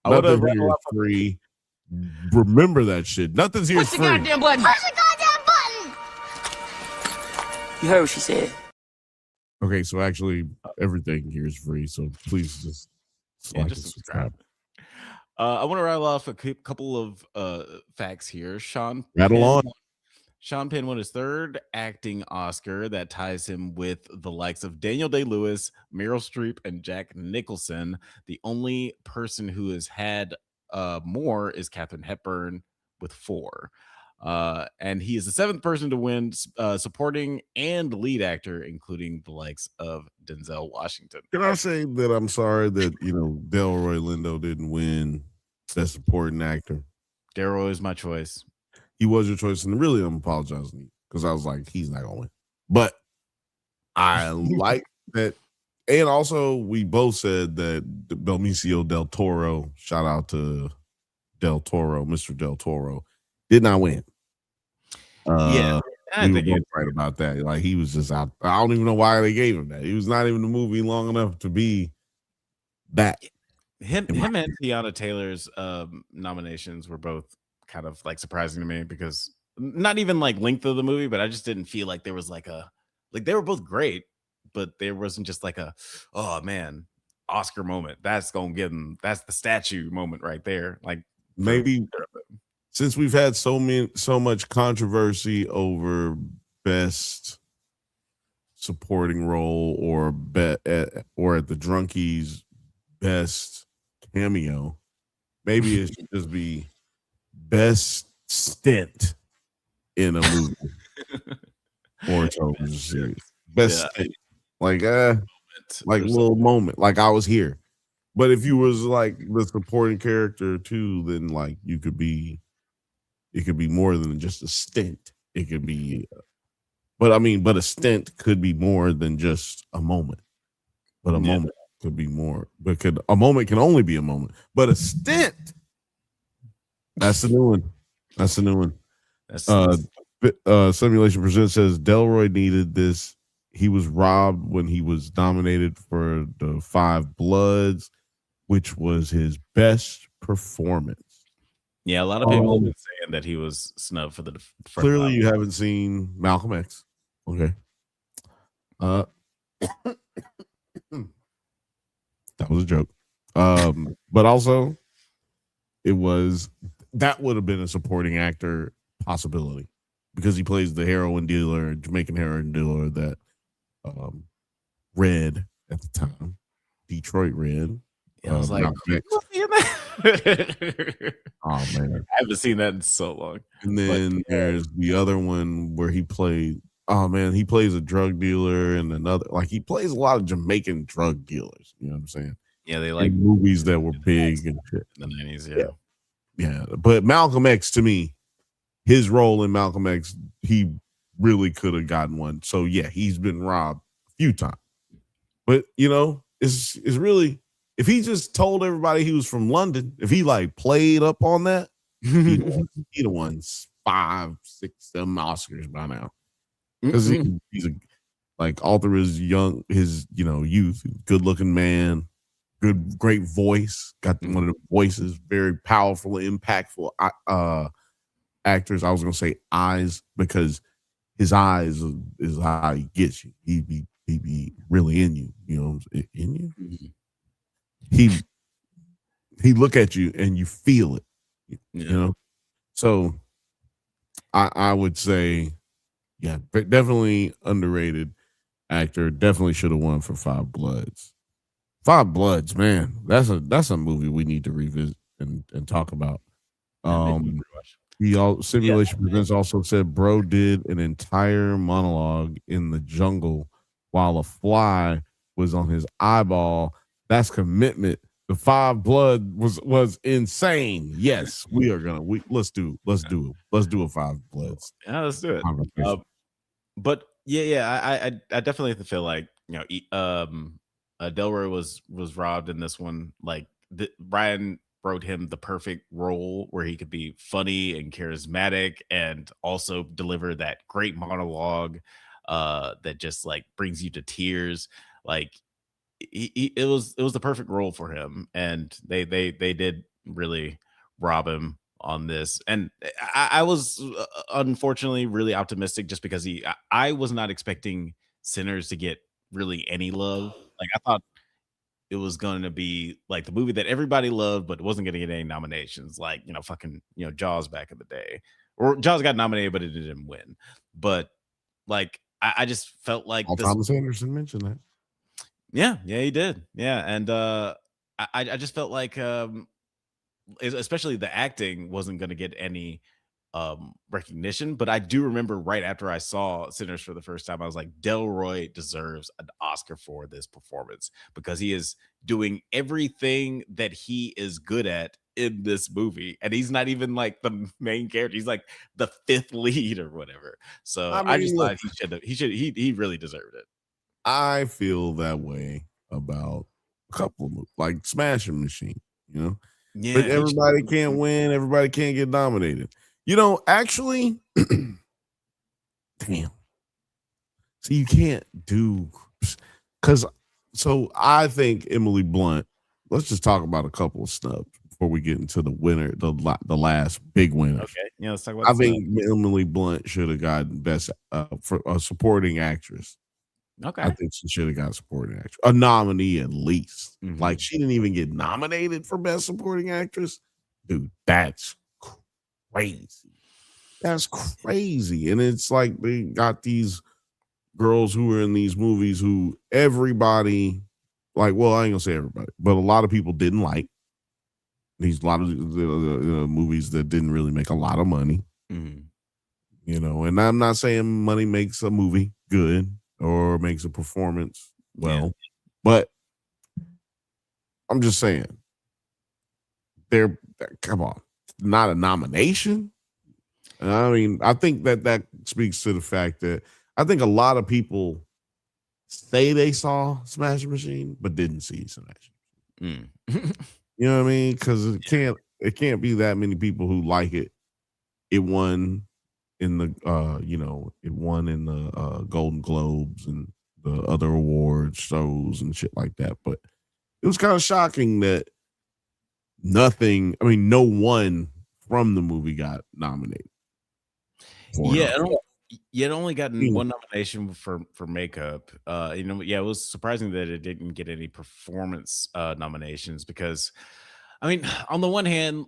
Nothing here is free. Remember that shit. Nothing's here free. Goddamn button. Push the goddamn button. You heard what she said. Okay, so actually everything here is free, so please just like and subscribe. I want to rattle off a couple of facts here. Sean Penn won his third acting Oscar. That ties him with the likes of Daniel Day-Lewis, Meryl Streep, and Jack Nicholson. The only person who has had more is Katharine Hepburn with 4. And he is the 7th person to win supporting and lead actor, including the likes of Denzel Washington. Can I say that I'm sorry that Delroy Lindo didn't win Best Supporting Actor? Delroy is my choice. He was your choice, and really I'm apologizing because I was like, he's not gonna win. But I like that. And also, we both said that Benicio del Toro, shout out to Del Toro, Mr. Del Toro, did not win. Yeah, we were both right about that. Like, he was just out. I don't even know why they gave him that. He was not even in the movie long enough to be that. Him and Tiana Taylor's nominations were both kind of like surprising to me because not even like length of the movie, but I just didn't feel like there was like they were both great, but there wasn't just like oh man, Oscar moment. That's gonna give them. That's the statue moment right there. Like maybe since we've had so much controversy over best supporting role or at the Drunkies best cameo, maybe it should just be best stint in a movie or television series. Best stint. Like little moment, like I was here. But if you was like the supporting character too, then like it could be more than just a stint. It could be, but a stint could be more than just a moment. But a moment could be more. But a moment can only be a moment. But a stint, that's the new one. Simulation Presents says Delroy needed this. He was robbed when he was nominated for the 5 Bloods, which was his best performance. Yeah, a lot of people have been saying that he was snubbed for the. Clearly, you haven't seen Malcolm X. Okay. That was a joke. But also, that would have been a supporting actor possibility because he plays the Jamaican heroin dealer that Red at the time, Detroit Red. Yeah, I was like, oh man, I haven't seen that in so long. And then there's the other one where he plays a drug dealer and another, like he plays a lot of Jamaican drug dealers. You know what I'm saying? Yeah, they like movies that were big and shit in the 90s. Yeah. But Malcolm X, to me, his role in Malcolm X, he really could have gotten one. So yeah, he's been robbed a few times. But it's really, if he just told everybody he was from London, if he like played up on that, He'd have won 5, 6, 7 Oscars by now because he's like all through his youth, good looking man, great voice, got one of the voices, very powerful, impactful actors. I was gonna say eyes because his eyes is how he gets you. He be really in you, in you. He look at you and you feel it, So I would say, yeah, definitely underrated actor. Definitely should have won for Five Bloods. Five Bloods, man, that's a movie we need to revisit and talk about. Simulation Presents also said bro did an entire monologue in the jungle while a fly was on his eyeball. That's commitment. The Five Blood was insane. Yes, we are gonna let's do a Five Bloods. Yeah, let's do it. But I definitely feel like Delroy was robbed in this one. Like Ryan wrote him the perfect role where he could be funny and charismatic and also deliver that great monologue that just like brings you to tears. Like it was the perfect role for him, and they did really rob him on this. And I was unfortunately really optimistic just because I was not expecting Sinners to get really any love. Like I thought it was going to be like the movie that everybody loved, but it wasn't going to get any nominations. Like Jaws back in the day, or Jaws got nominated, but it didn't win. But like I just felt like Thomas Anderson mentioned that. Yeah, he did. Yeah, and I just felt like especially the acting wasn't going to get any recognition, but I do remember right after I saw Sinners for the first time, I was like, Delroy deserves an Oscar for this performance because he is doing everything that he is good at in this movie, and he's not even like the main character; he's like the fifth lead or whatever. So I just thought he really deserved it. I feel that way about a couple of movies, like Smashing Machine, Yeah, but everybody can't win, everybody can't get nominated. Actually, damn. So you can't do I think Emily Blunt. Let's just talk about a couple of snubs before we get into the winner, the last big winner. Okay, yeah, let's talk about. I think Emily Blunt should have gotten best for a supporting actress. Okay. I think she should have got supporting actress, a nominee at least. Like she didn't even get nominated for best supporting actress. Dude, that's crazy. That's crazy. And it's like they got these girls who are in these movies who everybody I ain't gonna say everybody, but a lot of people didn't like. These a lot of movies that didn't really make a lot of money. And I'm not saying money makes a movie good or makes a performance but I'm just saying come on, not a nomination. I mean, I think that speaks to the fact that I think a lot of people say they saw Smash Machine but didn't see Smash Machine. You know what I mean? Because it can't be that many people who like it. It won in the Golden Globes and the other award shows and shit like that. But it was kind of shocking that no one from the movie got nominated. It only got one nomination for makeup. It was surprising that it didn't get any performance nominations because, I mean, on the one hand,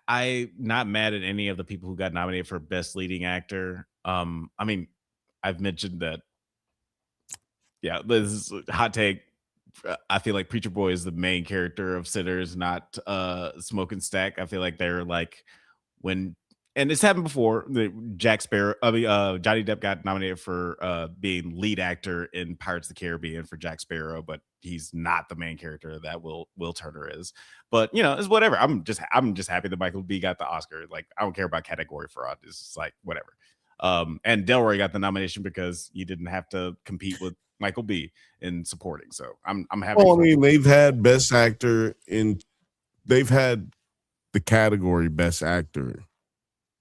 I'm not mad at any of the people who got nominated for best leading actor. I mean, I've mentioned that. Yeah, this is a hot take. I feel like Preacher Boy is the main character of Sinners, not Smoke and Stack. I feel like they're like and it's happened before. Johnny Depp got nominated for being lead actor in Pirates of the Caribbean for Jack Sparrow, but he's not the main character that Will Turner is. But it's whatever. I'm just happy that Michael B got the Oscar. Like I don't care about category fraud. It's just like whatever. And Delroy got the nomination because he didn't have to compete with Michael B in supporting. So I'm happy. Well, I mean, they've had best actor they've had the category Best Actor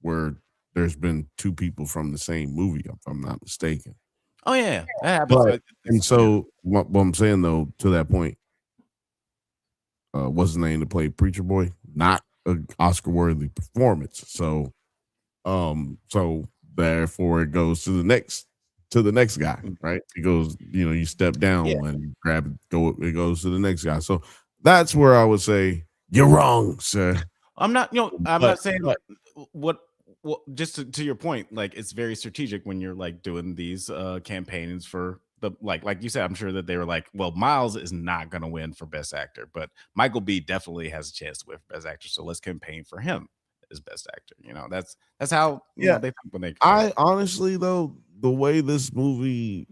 where there's been two people from the same movie, if I'm not mistaken. Oh yeah, that happens. But, and so what I'm saying though, to that point, what's his name to play Preacher Boy? Not an Oscar-worthy performance. So therefore it goes to the next guy, right? It goes, you step down and grab it, it goes to the next guy. So that's where I would say you're wrong, sir. I'm not, not saying what just to your point, like it's very strategic when you're like doing these campaigns for the like you said. I'm sure that they were like, well, Miles is not going to win for Best Actor, but Michael B definitely has a chance to win for Best Actor. So let's campaign for him as Best Actor. That's how they think when they. I honestly though, the way this movie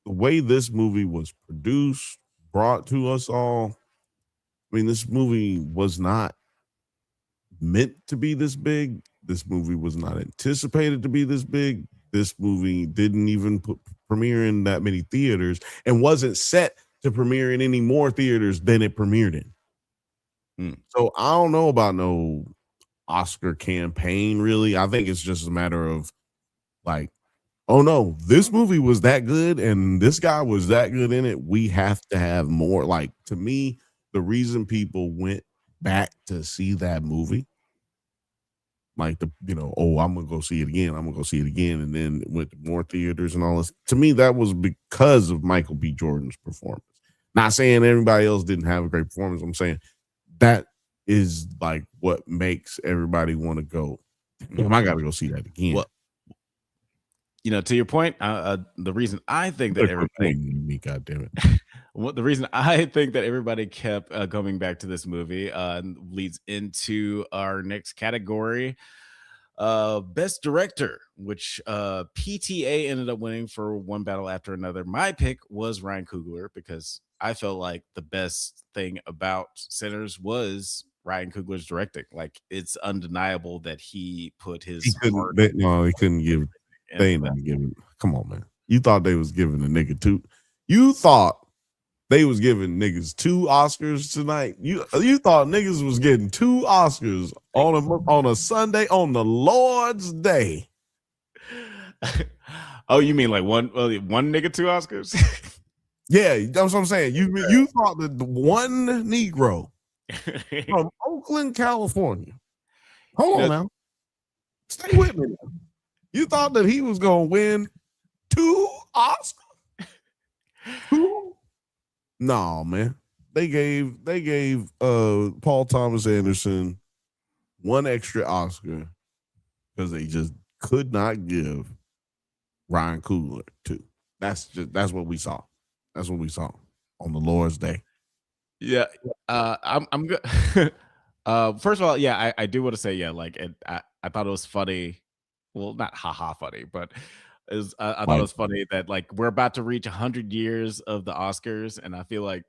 was produced, brought to us all. I mean, this movie was not meant to be this big. This movie was not anticipated to be this big. This movie didn't even premiere in that many theaters and wasn't set to premiere in any more theaters than it premiered in. So I don't know about no Oscar campaign, really. I think it's just a matter of like, oh no, this movie was that good and this guy was that good in it. We have to have more. Like, to me, the reason people went back to see that movie, like I'm gonna go see it again. And then went to more theaters and all this. To me, that was because of Michael B. Jordan's performance. Not saying everybody else didn't have a great performance. I'm saying that is like what makes everybody want to go. Damn, I got to go see that again. Well, to your point, the reason I think that everybody, God damn it. The reason I think that everybody kept coming back to this movie leads into our next category, Best Director, which PTA ended up winning for one battle after another. My pick was Ryan Coogler because I felt like the best thing about Sinners was Ryan Coogler's directing. Like, it's undeniable that he put his. He couldn't give. They ain't not giving. Come on, man. You thought they was giving a nigga two. You thought they was giving niggas 2 Oscars tonight. You thought niggas was getting 2 Oscars on a Sunday on the Lord's Day. Oh, you mean like one nigga 2 Oscars? Yeah, that's what I'm saying. You thought that the one Negro from Oakland, California. Hold on now. Stay with me now. You thought that he was gonna win 2 Oscars? 2? No, man. They gave Paul Thomas Anderson 1 extra Oscar because they just could not give Ryan Coogler 2. That's what we saw. That's what we saw on the Lord's Day. Yeah. I'm good. First of all, yeah, I do want to say, yeah, like I thought it was funny. Well, not haha funny, but I thought it was funny that like we're about to reach 100 years of the Oscars, and I feel like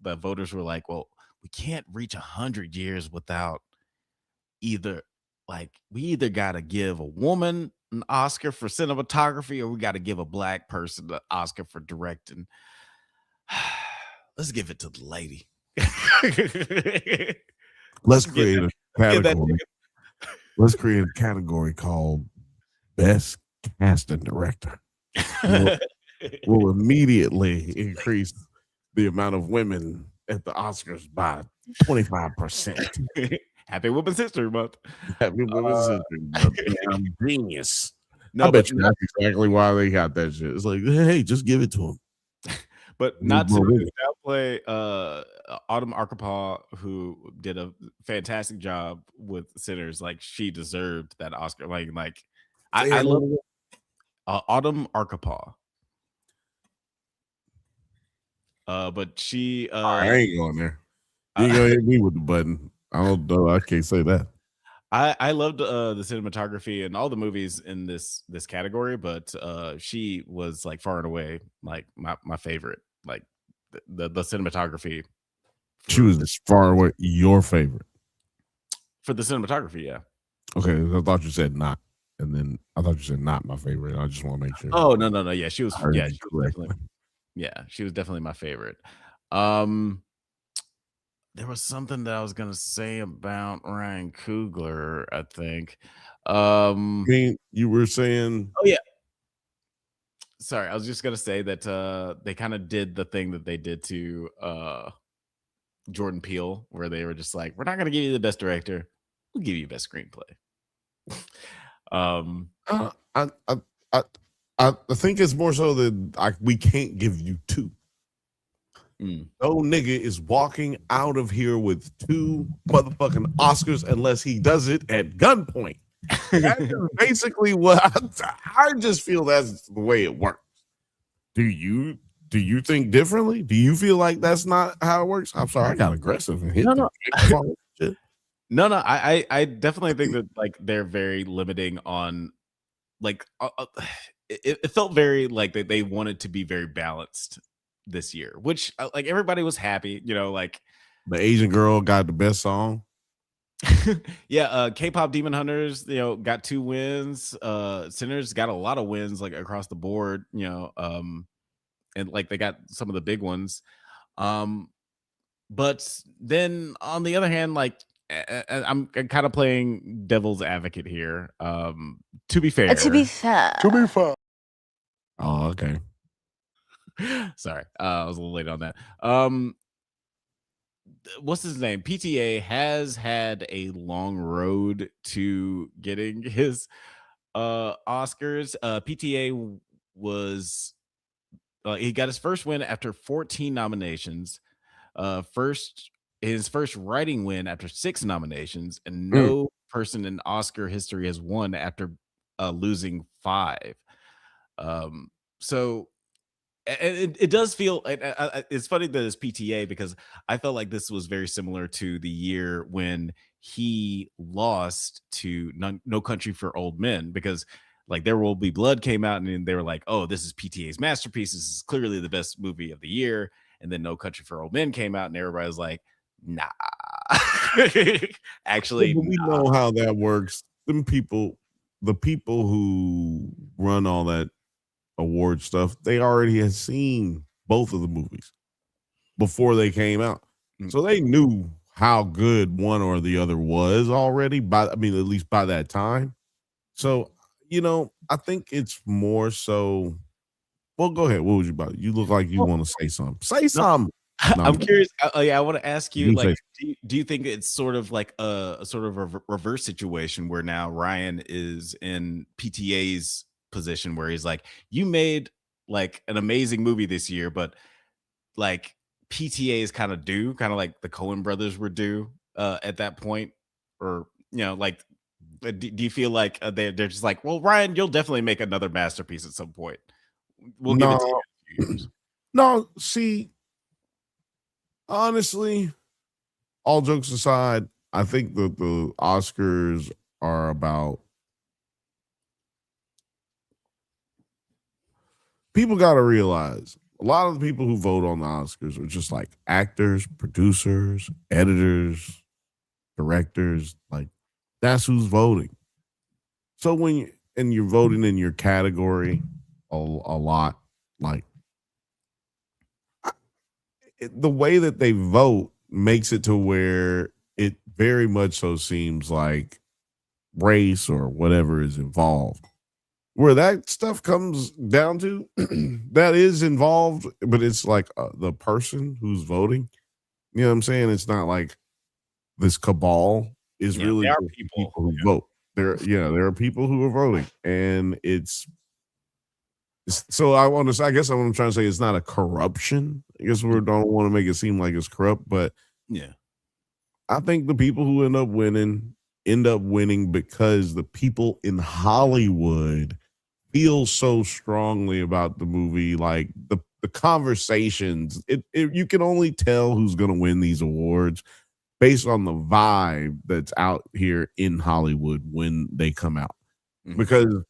the voters were like, well, we can't reach 100 years without we either got to give a woman an Oscar for cinematography or we got to give a black person the Oscar for directing. Let's give it to the lady. Let's create a category. Let's create a category called Best Casting Director. We'll immediately increase the amount of women at the Oscars by 25%. Happy Women's History Month. Happy Women's History Month. I'm genius. No, I bet you that's exactly why they got that shit. It's like, hey, just give it to them. But not to downplay Autumn Arkapaw, who did a fantastic job with Sinners. Like, she deserved that Oscar. Like I love Autumn Arkapaw. But she I ain't going there. You ain't gonna hit me with the button. I don't know. I can't say that. I loved the cinematography and all the movies in this category, but she was like far and away like my favorite. Like the cinematography. She was as far away your favorite for the cinematography. Yeah. Okay, I thought you said not, and then I thought you said not my favorite. I just want to make sure. Oh no. Yeah, she was. Yeah, she was definitely. Yeah, she was definitely my favorite. there was something that I was gonna say about Ryan Coogler, I think. I mean, you were saying, Oh yeah. Sorry, I was just gonna say that they kind of did the thing that they did to Jordan Peele, where they were just like, "We're not gonna give you the best director, we'll give you best screenplay." um, I, I, I, I I think it's more so that we can't give you two. No nigga is walking out of here with 2 motherfucking Oscars unless he does it at gunpoint. That's basically what I just feel that's the way it works. Do you think differently? Do you feel like that's not how it works? I'm sorry, I got aggressive and hit No. shit. No, I definitely think that like they're very limiting on like it felt very like they wanted to be very balanced this year, which like everybody was happy, like The Asian girl got the best song. yeah, K-pop Demon Hunters, got 2 wins. Sinners got a lot of wins like across the board, and like they got some of the big ones. But then on the other hand, like I'm kind of playing devil's advocate here. To be fair. Oh, okay. Sorry, I was a little late on that. What's his name? PTA has had a long road to getting his Oscars. PTA was he got his first win after 14 nominations. His first writing win after 6 nominations, and no person in Oscar history has won after losing 5. So it does feel it's funny that it's PTA because I felt like this was very similar to the year when he lost to No Country for Old Men, because like There Will Be Blood came out and they were like, oh, this is PTA's masterpiece, this is clearly the best movie of the year. And then No Country for Old Men came out and everybody was like, nah. Actually, we know how that works. The people who run all that award stuff, they already had seen both of the movies before they came out, so they knew how good one or the other was already at least by that time. So I think it's more so. Well, go ahead. What was you about? You look like you want to say something. Say something. No, I'm curious. I want to ask you, say- do you think it's sort of like a sort of a reverse situation where now Ryan is in PTA's position where he's like, you made like an amazing movie this year, but like PTA is kind of due, kind of like the Coen brothers were due at that point, or like, do you feel like they're just like, well, Ryan, you'll definitely make another masterpiece at some point. We'll give it to you in a few years. No, see, honestly, all jokes aside, I think that the Oscars are about. People got to realize a lot of the people who vote on the Oscars are just like actors, producers, editors, directors. Like that's who's voting. So when you're voting in your category a lot, like the way that they vote makes it to where it very much so seems like race or whatever is involved. Where that stuff comes down to, that is involved, but it's like the person who's voting. You know what I'm saying? It's not like this cabal is really there are people who vote. There are people who are voting, and it's so I guess what I'm trying to say is not a corruption. I guess we don't want to make it seem like it's corrupt, but yeah, I think the people who end up winning because the people in Hollywood feel so strongly about the movie, like the conversations. You can only tell who's going to win these awards based on the vibe that's out here in Hollywood when they come out. Because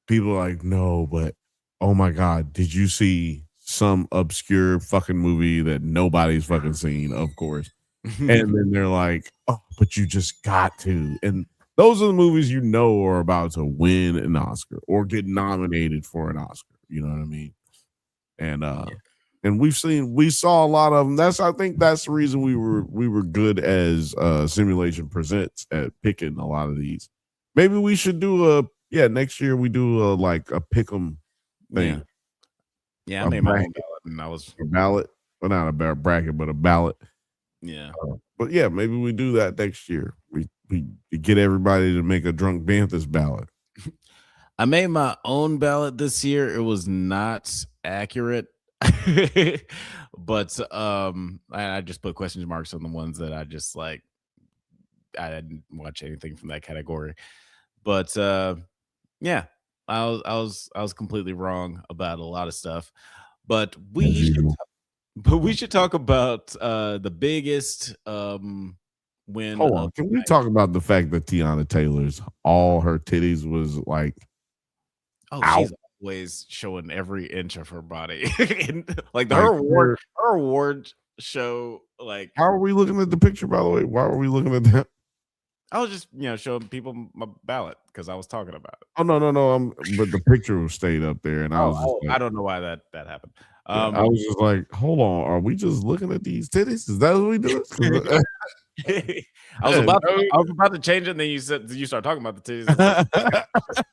people are like, no, but oh my God, did you see some obscure fucking movie that nobody's fucking seen? Of course. And then they're like, oh, but you just got to. And those are the movies are about to win an Oscar or get nominated for an Oscar. You know what I mean? And and we saw a lot of them. I think that's the reason we were good as Simulation Presents at picking a lot of these. Maybe we should do next year we do a pick 'em thing. Yeah, I made my own ballot, and I was a ballot, well, not a bracket, but a ballot. Yeah, but yeah, maybe we do that next year. We get everybody to make a Drunk Banthas ballot. I made my own ballot this year. It was not accurate, but I just put question marks on the ones that I just like. I didn't watch anything from that category, but yeah, I was completely wrong about a lot of stuff. But we should talk about the biggest win. Hold on, can we talk about the fact that Tiana Taylor's all her titties was like? Oh, out. She's always showing every inch of her body. Like her award show. Like, how are we looking at the picture? By the way, why are we looking at that? I was just showing people my ballot because I was talking about it. Oh no, but the picture stayed up there, and I was. Just like, I don't know why that happened. I was just like, hold on, are we just looking at these titties? Is that what we do? I was about to change it, and then you start talking about the titties.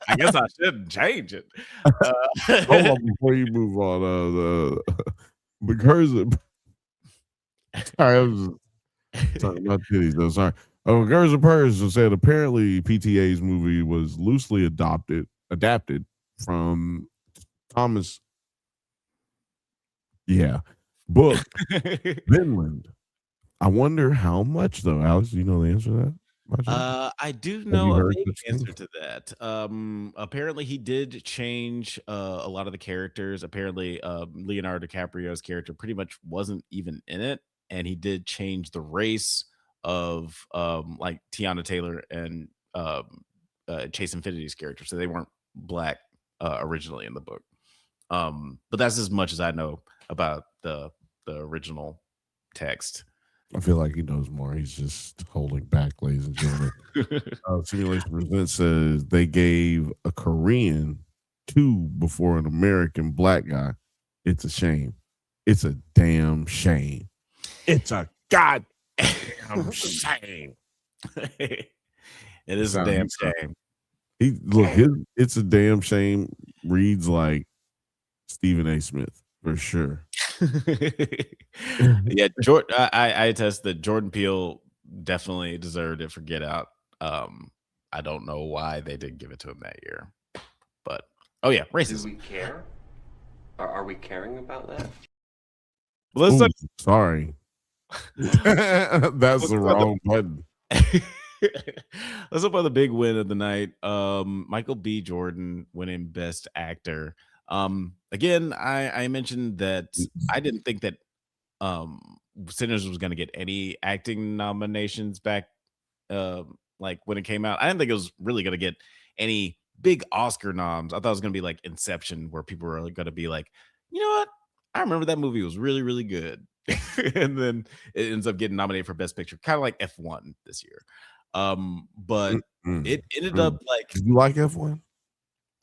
I guess I shouldn't change it. Hold on before you move on. Because sorry, I was just talking about titties. Though, sorry. Girls and Purrs said apparently PTA's movie was loosely adapted from Thomas. Yeah, book Vinland. I wonder how much though, Alex. Do you know the answer to that? I do know a big answer to that. Apparently he did change a lot of the characters. Apparently, Leonardo DiCaprio's character pretty much wasn't even in it, and he did change the race of like Tiana Taylor and Chase Infinity's character, so they weren't black originally in the book. But that's as much as I know about the original text. I feel like he knows more. He's just holding back, ladies and gentlemen. Simulation Presents says they gave a Korean 2 before an American black guy. It's a shame. It's a damn shame. It's a goddamn shame. It is a damn shame. It's a damn shame reads like Stephen A. Smith for sure. Yeah, I attest that Jordan Peele definitely deserved it for Get Out. I don't know why they didn't give it to him that year, but racism. Do we care? Are we caring about that? Sorry. That's the wrong button. Let's talk about the big win of the night. Michael B. Jordan winning Best Actor. Again, I mentioned that I didn't think that Sinners was going to get any acting nominations back like when it came out. I didn't think it was really going to get any big Oscar noms. I thought it was going to be like Inception, where people were going to be like, you know what? I remember that movie was really, really good. And then it ends up getting nominated for Best Picture, kind of like F1 this year. But it ended up like. Did you like F1?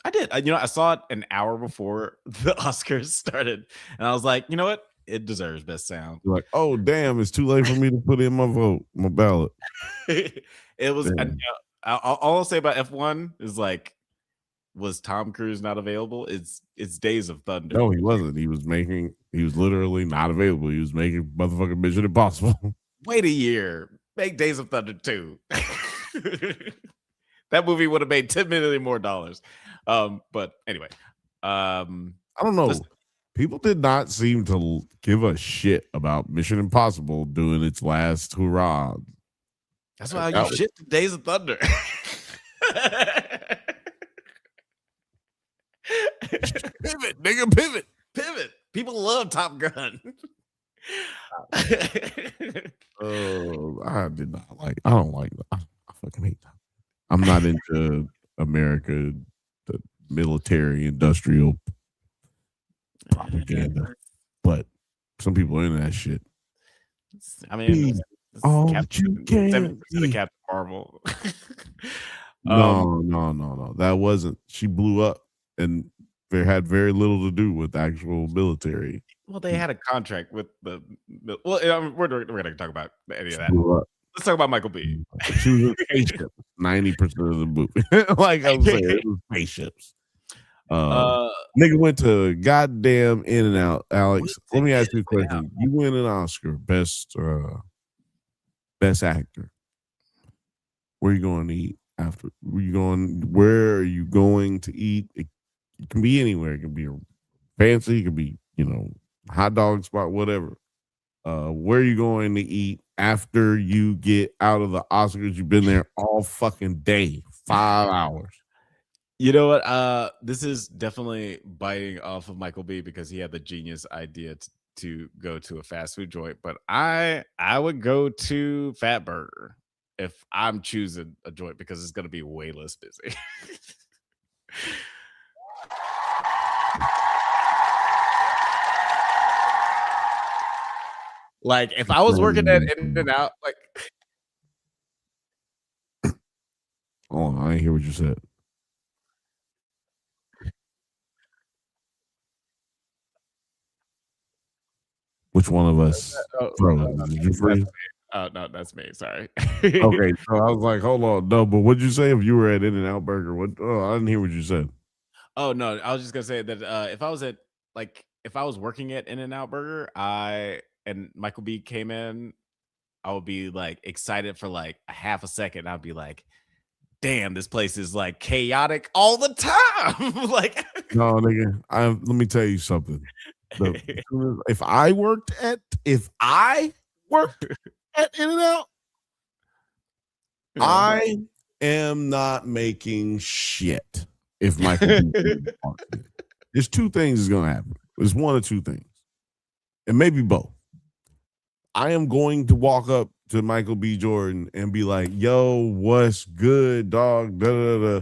I did. I saw it an hour before the Oscars started, and I was like, you know what? It deserves Best Sound. You're like, oh damn, it's too late for me to put in my vote, my ballot. It was. All I'll say about F1 is like, was Tom Cruise not available? It's Days of Thunder. No, he wasn't. He was literally not available. He was making motherfucking Mission Impossible. Wait a year. Make Days of Thunder 2. That movie would have made $10 million more. But anyway, I don't know. People did not seem to give a shit about Mission Impossible doing its last hurrah. That's why you shit to Days of Thunder. Pivot, nigga, pivot. People love Top Gun. I did not like. I don't like. I fucking hate that. I'm not into America, the military industrial propaganda, but some people are into that shit. I mean, all you can. 7% of Captain Marvel. No. That wasn't. She blew up, and they had very little to do with actual military. Well, they had a contract with the well, we're going to talk about any of that. Let's talk about Michael B. She was in spaceships 90% of the movie. Like I'm saying, it was spaceships. Nigga went to goddamn In-N-Out. Alex, let me ask you a question. You win an Oscar, best actor. Where are you going to eat after? Where are you going to eat? It can be anywhere. It can be fancy. It can be, hot dog spot, whatever. Where are you going to eat after you get out of the Oscars? You've been there all fucking day, 5 hours. You know what? This is definitely biting off of Michael B because he had the genius idea to go to a fast food joint. But I would go to Fat Burger if I'm choosing a joint because it's going to be way less busy. Like if I was working at In-N-Out, like. Oh, I didn't hear what you said. Which one of us? Did you freeze? Oh, no, that's me. Sorry. Okay, so I was like, hold on. No, but what'd you say if you were at In-N-Out Burger? What? Oh, I didn't hear what you said. Oh, no, I was just going to say that if I was working at In-N-Out Burger, and Michael B came in, I would be like excited for like a half a second. I'd be like, damn, this place is like chaotic all the time. Like, no, nigga, let me tell you something. If I worked at In-N-Out, I am not making shit. If Michael B there's two things is gonna happen. There's one or two things, and maybe both. I am going to walk up to Michael B. Jordan and be like, "Yo, what's good, dog?" Da, da, da.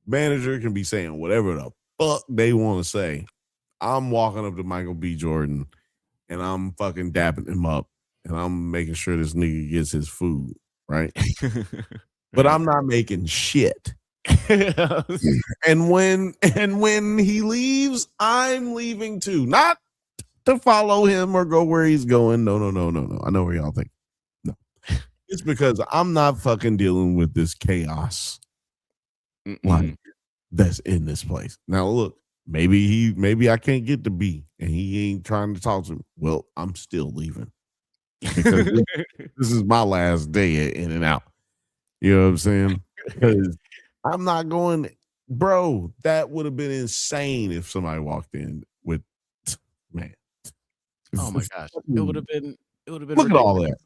Manager can be saying whatever the fuck they want to say. I'm walking up to Michael B. Jordan and I'm fucking dapping him up and I'm making sure this nigga gets his food, right? But I'm not making shit. and when he leaves, I'm leaving too. Not to follow him or go where he's going. No. I know where y'all think. No. It's because I'm not fucking dealing with this chaos like that's in this place. Now look, maybe I can't get to B and he ain't trying to talk to me. Well, I'm still leaving. Because this is my last day at In-N-Out. You know what I'm saying? Because I'm not going, bro. That would have been insane if somebody walked in with, man. Oh my gosh, it would have been. Look ridiculous. at all that,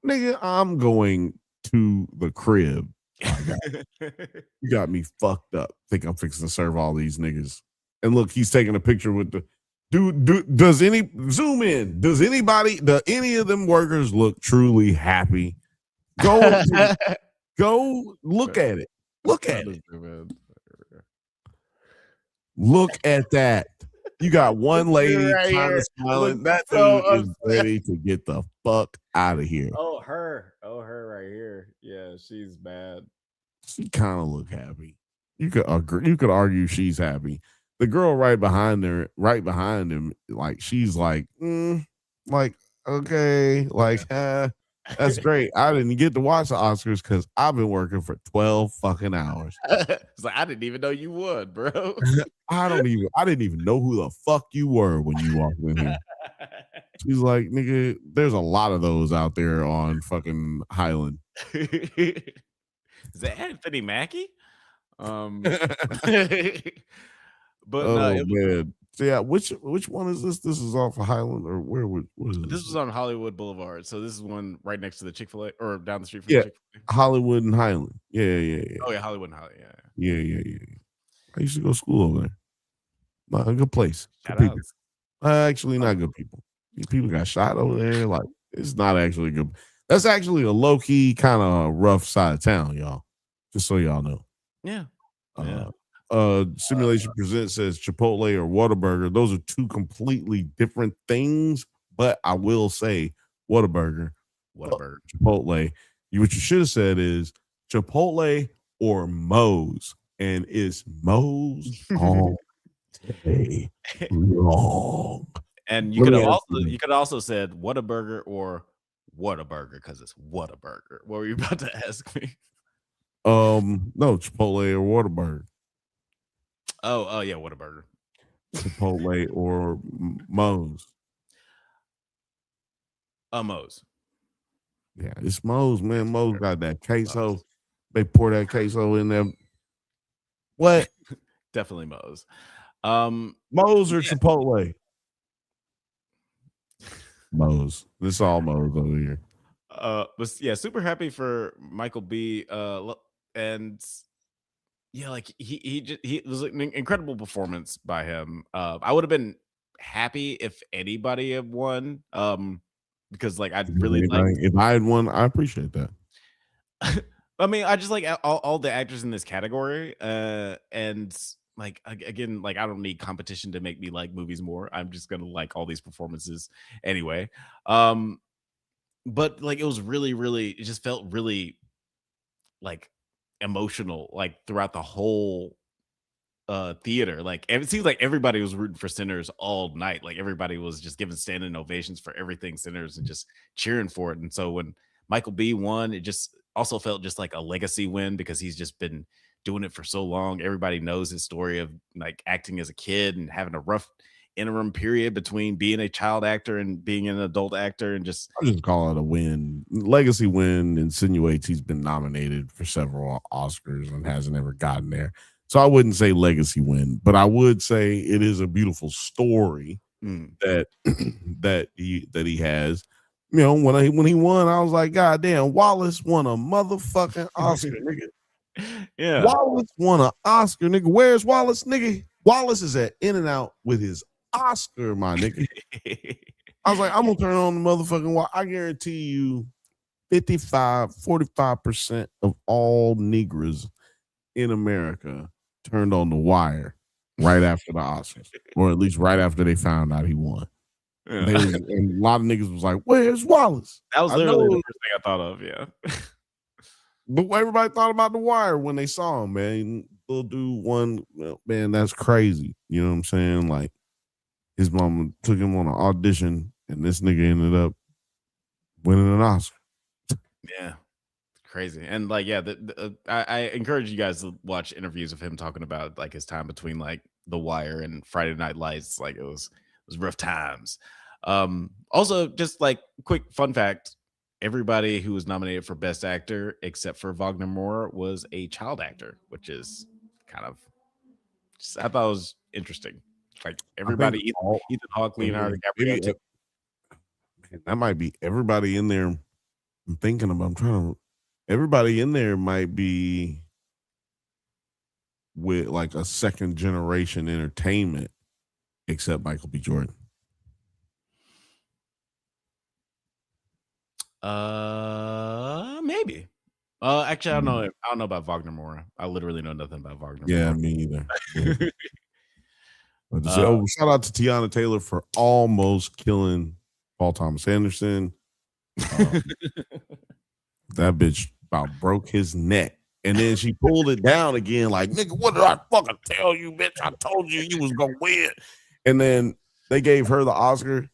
nigga. I'm going to the crib. You got me fucked up. Think I'm fixing to serve all these niggas. And look, he's taking a picture with the dude. Does any zoom in? Does any of them workers look truly happy? Go look at it. Look at it. Look at that. You got one lady kind of smiling. That dude is ready to get the fuck out of here. Oh, her right here. Yeah, she's bad. She kind of look happy. You could argue she's happy. The girl right behind him, like she's like, okay, like, that's great. I didn't get to watch the Oscars because I've been working for 12 fucking hours. It's like I didn't even know you would, bro. I didn't even know who the fuck you were when you walked in here. She's like, nigga, there's a lot of those out there on fucking Highland. Is that Anthony Mackie? But man. So yeah, which one is this? This is off of Highland or where? What is this? This was on Hollywood Boulevard, so this is one right next to the Chick-fil-A or down the street from the Chick-fil-A. Hollywood and Highland. Yeah. Oh yeah, Hollywood and Highland. Yeah. I used to go to school over there. Not a good place. Shout Good people. Actually, not good people. People got shot over there. Like it's not actually good. That's actually a low key kind of rough side of town, y'all. Just so y'all know. Yeah. Simulation Presents says Chipotle or Whataburger. Those are two completely different things, but I will say Whataburger, Chipotle. What you should have said is Chipotle or Moe's, and it's Moe's all Stay wrong. And you could have also said Whataburger or Whataburger because it's Whataburger. What were you about to ask me? No, Chipotle or Whataburger. Oh yeah, Whataburger. Chipotle or Moe's. Moe's. Yeah, it's Moe's, man. Moe's got that queso. They pour that queso in there. What? Definitely Moe's. Moe's or Chipotle? Moe's. This is all Moe's over here. But yeah, super happy for Michael B. And yeah, like he was an incredible performance by him. I would have been happy if anybody had won. Because like I'd really like if I had won, I appreciate that. I mean, I just like all the actors in this category, and like again, like I don't need competition to make me like movies more. I'm just gonna like all these performances anyway. But like it was really, it just felt really like emotional, like throughout the whole theater. Like it seems like everybody was rooting for Sinners all night. Like everybody was just giving standing ovations for everything Sinners and just cheering for it. And so when Michael B won, it just also felt just like a legacy win because he's just been doing it for so long. Everybody knows his story of like acting as a kid and having a rough interim period between being a child actor and being an adult actor, and just I just call it a win. Legacy win insinuates he's been nominated for several Oscars and hasn't ever gotten there. So I wouldn't say legacy win, but I would say it is a beautiful story that he has. You know, when he won, I was like, God damn, Wallace won a motherfucking Oscar, nigga. Yeah. Wallace won an Oscar, nigga. Where's Wallace, nigga? Wallace is at In-N-Out with his Oscar, my nigga. I was like, I'm gonna turn on the motherfucking wall. I guarantee you 45% of all Negroes in America turned on The Wire right after the Oscars, or at least right after they found out he won. Yeah. And a lot of niggas was like, "Where's Wallace?" That was literally the first thing I thought of. Yeah, but everybody thought about The Wire when they saw him. Man, little dude won. Man, that's crazy. You know what I'm saying? Like his mama took him on an audition, and this nigga ended up winning an Oscar. Yeah. Crazy. And like, yeah, I encourage you guys to watch interviews of him talking about like his time between like The Wire and Friday Night Lights. Like it was rough times. Also, just like quick fun fact, everybody who was nominated for Best Actor except for Wagner Moore was a child actor, which is kind of I thought it was interesting. Like everybody, Ethan Hawke, Leonardo DiCaprio. That might be everybody in there. I'm thinking about. Everybody in there might be with like a second generation entertainment, except Michael B. Jordan. Maybe. Actually, I don't know. I don't know about Wagner Moore. I literally know nothing about Wagner Moore. Yeah, me either. Shout out to Tiana Taylor for almost killing Paul Thomas Anderson. That bitch about broke his neck, and then she pulled it down again. Like, nigga, what did I fucking tell you, bitch? I told you was gonna win. And then they gave her the Oscar.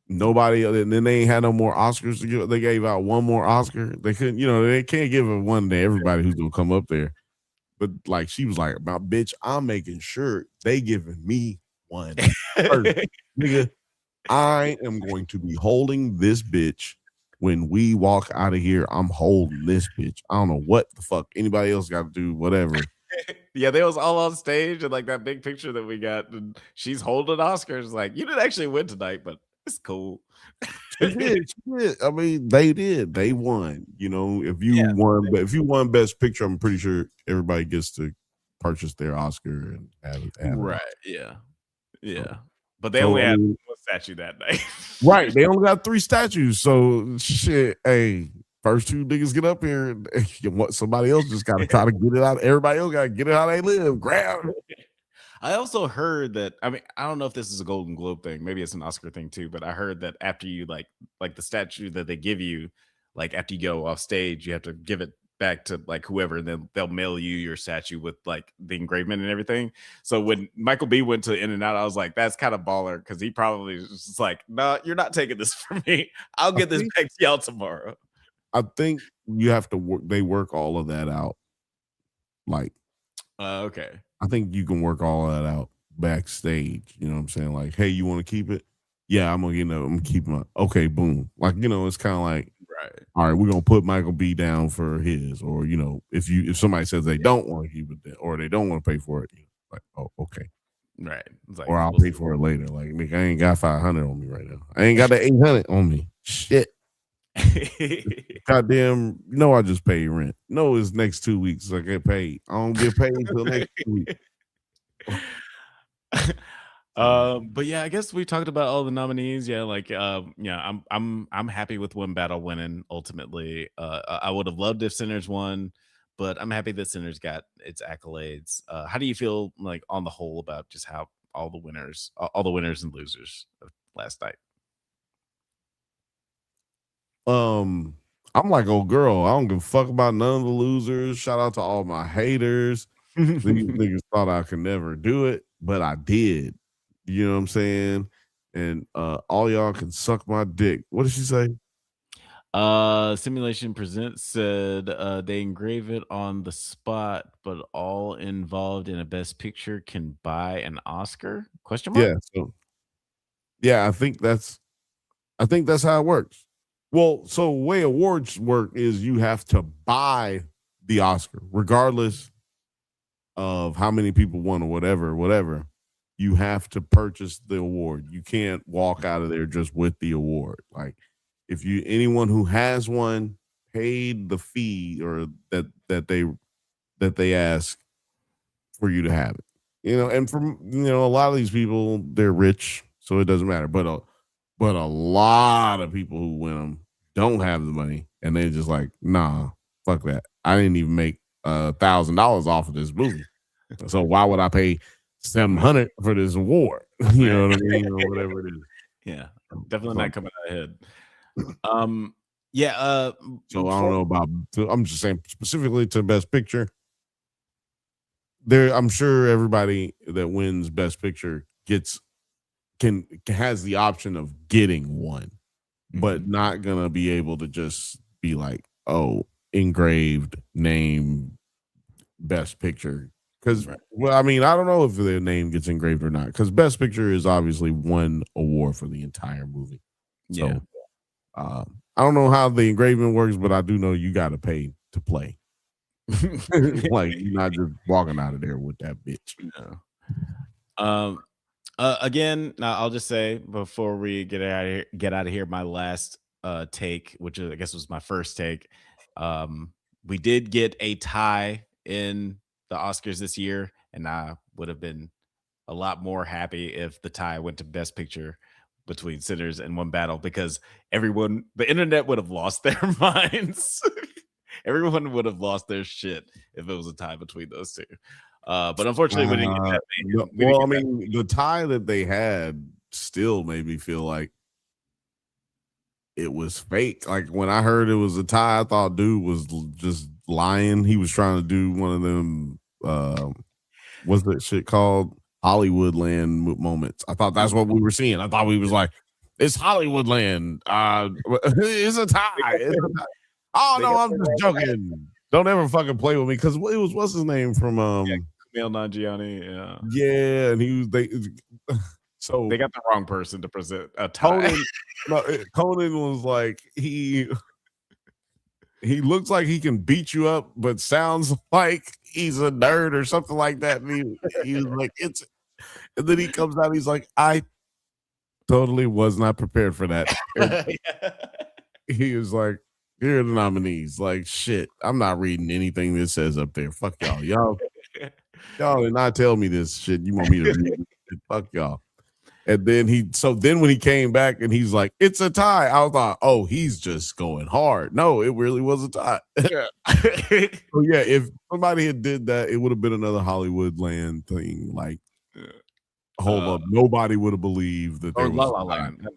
Nobody, and then they ain't had no more Oscars to give. They gave out one more Oscar. They couldn't, they can't give it one to everybody who's gonna come up there. But like, she was like, "About bitch, I'm making sure they giving me one first. Nigga, I am going to be holding this bitch." When we walk out of here, I'm holding this bitch. I don't know what the fuck anybody else got to do, whatever. Yeah, they was all on stage and like that big picture that we got. And she's holding Oscars. Like, you didn't actually win tonight, but it's cool. She did. I mean, they did. They won. If you won Best Picture, I'm pretty sure everybody gets to purchase their Oscar and have right. It. Yeah. But they only had one statue that night. Right. They only got 3 statues. So shit, hey, first 2 niggas get up here and somebody else just gotta try to get it out. Everybody else gotta get it how they live. Grab it. I also heard that, I mean, I don't know if this is a Golden Globe thing, maybe it's an Oscar thing too, but I heard that after you like the statue that they give you, like after you go off stage, you have to give it back to like whoever, and then they'll mail you your statue with like the engravement and everything. So when Michael B went to In-N-Out, I was like, that's kind of baller, because he probably was just like, no, you're not taking this from me. I'll get this back to y'all tomorrow. I think you have to work. They work all of that out. Like, okay. I think you can work all of that out backstage. You know what I'm saying? Like, hey, you want to keep it? Yeah, I'm gonna keep my. Okay, boom. Like, you know, it's kind of like, right. All right, we're gonna put Michael B down for his, or you know, if somebody says they don't want to keep it, or they don't want to pay for it, like, oh, okay, right. Like, or I'll pay for it later. Like, nigga, I ain't got 500 on me right now. I ain't got the 800 on me. Shit. Goddamn, I just paid rent. No, it's next 2 weeks. I get paid. I don't get paid until next 2 weeks. But yeah, I guess we talked about all the nominees. Yeah, like I'm happy with One Battle winning ultimately. I would have loved if Sinners won, but I'm happy that Sinners got its accolades. How do you feel like on the whole about just how all the winners and losers of last night? I'm like, old girl, I don't give a fuck about none of the losers. Shout out to all my haters. These niggas thought I could never do it, but I did. You know what I'm saying? And all y'all can suck my dick. What did she say? Simulation Presents said they engrave it on the spot, but all involved in a Best Picture can buy an Oscar? Question mark? Yeah. So, yeah, I think that's how it works. Well, so the way awards work is you have to buy the Oscar, regardless of how many people won or whatever. You have to purchase the award. You can't walk out of there just with the award. Like, if anyone who has one paid the fee or that they ask for you to have it, and from a lot of these people, they're rich, so it doesn't matter. But a lot of people who win them don't have the money, and they're just like, nah, fuck that. I didn't even make $1,000 off of this movie, so why would I pay $700 for this award? You know what I mean, or whatever it is. Yeah, definitely not coming out ahead. So I don't know about. I'm just saying specifically to Best Picture. I'm sure everybody that wins Best Picture has the option of getting one, but not gonna be able to just be like, oh, engraved name Best Picture. Because I mean, I don't know if their name gets engraved or not, because Best Picture is obviously one award for the entire movie. So I don't know how the engraving works, but I do know you got to pay to play. Like, you're not just walking out of there with that bitch. No. Again, now I'll just say before we get out of here, my last take, which I guess was my first take. We did get a tie in the Oscars this year, and I would have been a lot more happy if the tie went to Best Picture between Sinners and One Battle, because the internet would have lost their minds. Everyone would have lost their shit if it was a tie between those two. But unfortunately, we didn't get that. The tie that they had still made me feel like it was fake. Like, when I heard it was a tie, I thought dude was just lying. He was trying to do one of them, what's that shit called? Hollywoodland moments. I thought that's what we were seeing. I thought we was like, it's Hollywoodland. It's a tie. Oh no, I'm just joking. Don't ever fucking play with me, because it was, what's his name from Kumail Nanjiani. Yeah, and he was so they got the wrong person to present a tie. Conan was like, he looks like he can beat you up, but sounds like he's a nerd or something like that. And he was like, and then he comes out, he's like, I totally was not prepared for that. He was like, here are the nominees. Like, shit, I'm not reading anything that says up there. Fuck y'all. Y'all did not tell me this shit. You want me to read it? Fuck y'all. And then when he came back and he's like, it's a tie, I thought, oh, he's just going hard. No, it really was a tie. So yeah, if somebody had did that, it would have been another Hollywoodland thing. Like, hold up, nobody would have believed that there was La La Land.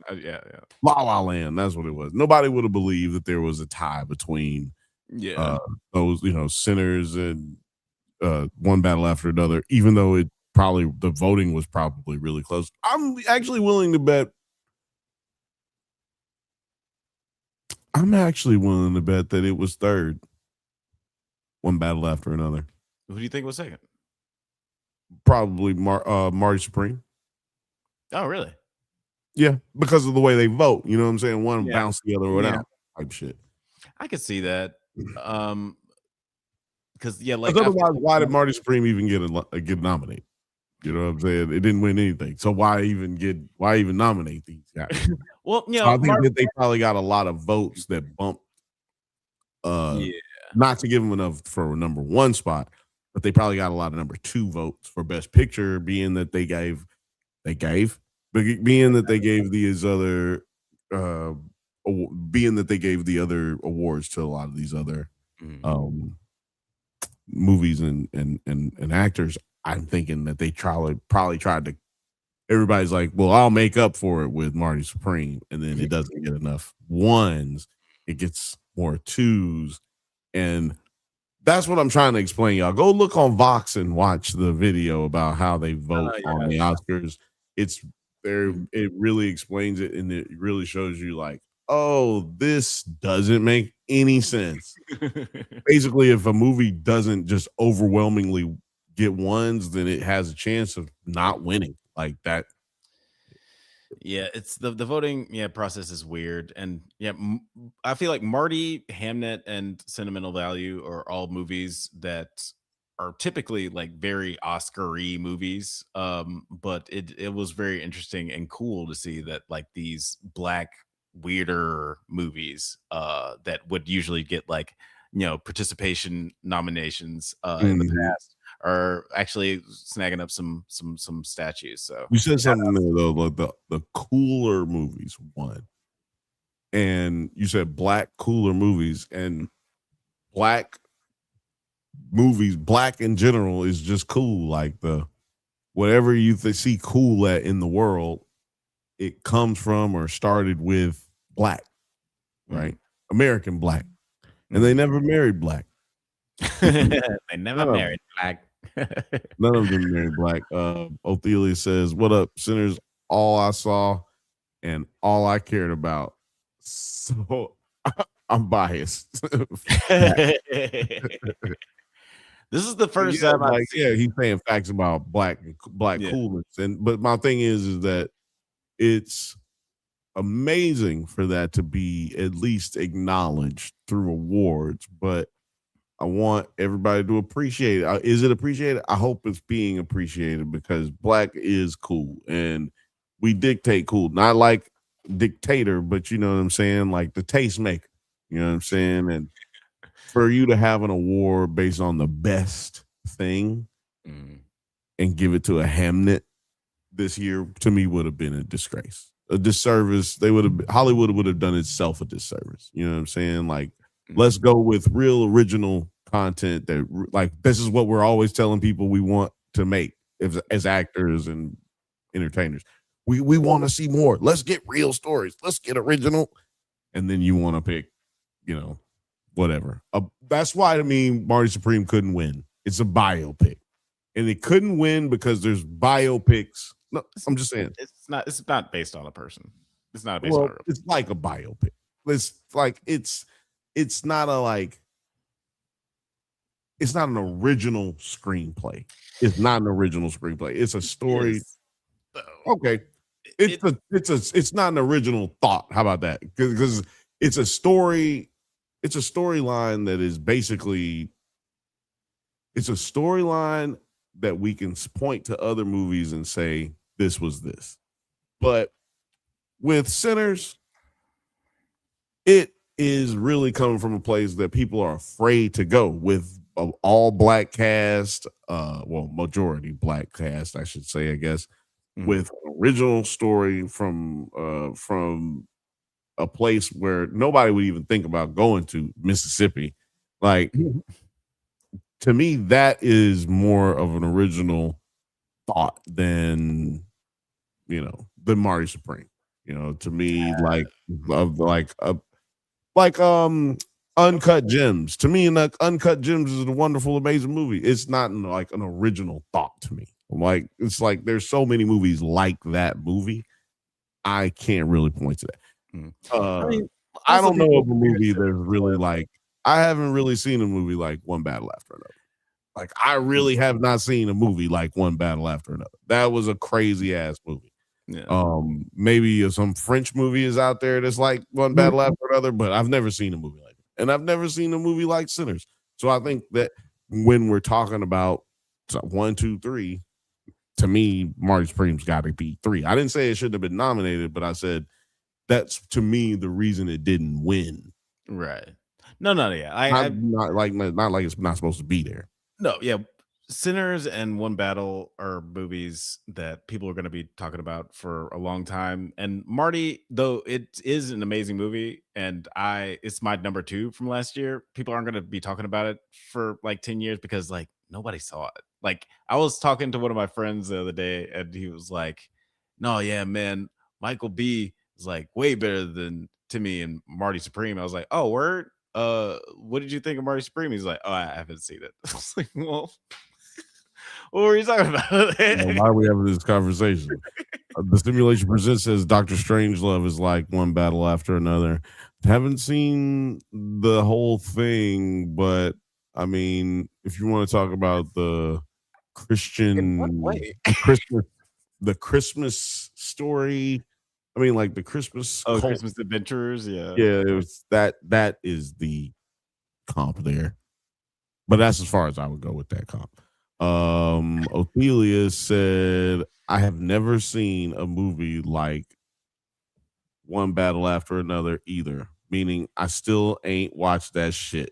La La Land, that's what it was. Nobody would have believed that there was a tie between Yeah. Those, Sinners and One Battle After Another, even though the voting was probably really close. I'm actually willing to bet that it was third. One Battle After Another. Who do you think was second? Probably Marty Supreme. Oh, really? Yeah, because of the way they vote. You know what I'm saying? One bounced the other one out. Type shit. I could see that. Because like otherwise, why did Marty Supreme even get nominated? You know what I'm saying? It didn't win anything. So why even nominate these guys? Well, so I think that they probably got a lot of votes that bumped. Not to give them enough for a number one spot, but they probably got a lot of number two votes for Best Picture, being that they gave these other being that they gave the other awards to a lot of these other movies and actors. I'm thinking that they probably tried to. Everybody's like, well, I'll make up for it with Marty Supreme, and then it doesn't get enough ones. It gets more twos, and that's what I'm trying to explain, y'all. Go look on Vox and watch the video about how they vote on the Oscars. It's there. It really explains it, and it really shows you like, oh, this doesn't make any sense. Basically, if a movie doesn't just overwhelmingly get ones, then it has a chance of not winning like that. Yeah, it's the voting process is weird, and I feel like Marty, Hamnet, and Sentimental Value are all movies that are typically like very Oscar-y movies. But it was very interesting and cool to see that like these black weirder movies that would usually get like participation nominations in the past are actually snagging up some statues. So you said something there though, like the cooler movies won, and you said black cooler movies, and black movies, black in general is just cool. Like the whatever you see cool at in the world, it comes from or started with black, right? American black, and they never married black. They never married black. None of them married black. Othelia says, "What up, sinners? All I saw and all I cared about." So I'm biased. This is the first time he's saying facts about black coolness, but my thing is that it's amazing for that to be at least acknowledged through awards, but I want everybody to appreciate it. Is it appreciated? I hope it's being appreciated because black is cool and we dictate cool. Not like dictator, but you know what I'm saying? Like the tastemaker. You know what I'm saying? And for you to have an award based on the best thing and give it to a Hamnet this year, to me, would have been a disgrace. A disservice. Hollywood would have done itself a disservice. You know what I'm saying? Like, let's go with real original content that like this is what we're always telling people we want to make as actors and entertainers. We want to see more. Let's get real stories. Let's get original. And then you want to pick, whatever. That's why Marty Supreme couldn't win. It's a biopic. And it couldn't win because there's biopics. No, I'm just saying. It's not based on a person. It's not based on a it's like a biopic. It's like it's not it's not an original screenplay. It's not an original screenplay. It's a story. Okay. It's not an original thought. How about that? Because it's a story. It's a storyline that is basically it's a storyline that we can point to other movies and say this was this. But with Sinners, it is really coming from a place that people are afraid to go with an all black cast, majority black cast, I should say, I guess, with an original story from a place where nobody would even think about going to, Mississippi. Like, to me, that is more of an original thought than Marty Supreme. To me, Uncut Gems. To me, Uncut Gems is a wonderful, amazing movie. It's not like an original thought to me. Like, it's like there's so many movies like that movie. I can't really point to that. I don't know of a movie that's really like, I haven't really seen a movie like One Battle After Another. Like, I really have not seen a movie like One Battle After Another. That was a crazy ass movie. Yeah. Maybe some French movie is out there that's like One Battle After Another, but I've never seen a movie like that. And I've never seen a movie like Sinners. So I think that when we're talking about 1, 2, 3, to me, Marty Supreme's got to be 3. I didn't say it shouldn't have been nominated, but I said that's, to me, the reason it didn't win. Right. No, yeah. Not like it's not supposed to be there. No, yeah. Sinners and One Battle are movies that people are going to be talking about for a long time. And Marty, though it is an amazing movie, and it's my number 2 from last year, people aren't going to be talking about it for like 10 years because like nobody saw it. Like, I was talking to one of my friends the other day, and he was like, "No, yeah, man, Michael B is like way better than Timmy and Marty Supreme." I was like, "Oh, word? What did you think of Marty Supreme?" He's like, "Oh, I haven't seen it." I was like, "Well, what were you talking about?" Why are we having this conversation? The Simulation Presents says Dr. Strangelove is like One Battle After Another. Haven't seen the whole thing, but I mean, if you want to talk about the Christian the Christmas story, I mean, like the Christmas Christmas adventurers, yeah, it was that is the comp there, but that's as far as I would go with that comp. Ophelia said, "I have never seen a movie like One Battle After Another either," meaning I still ain't watched that shit.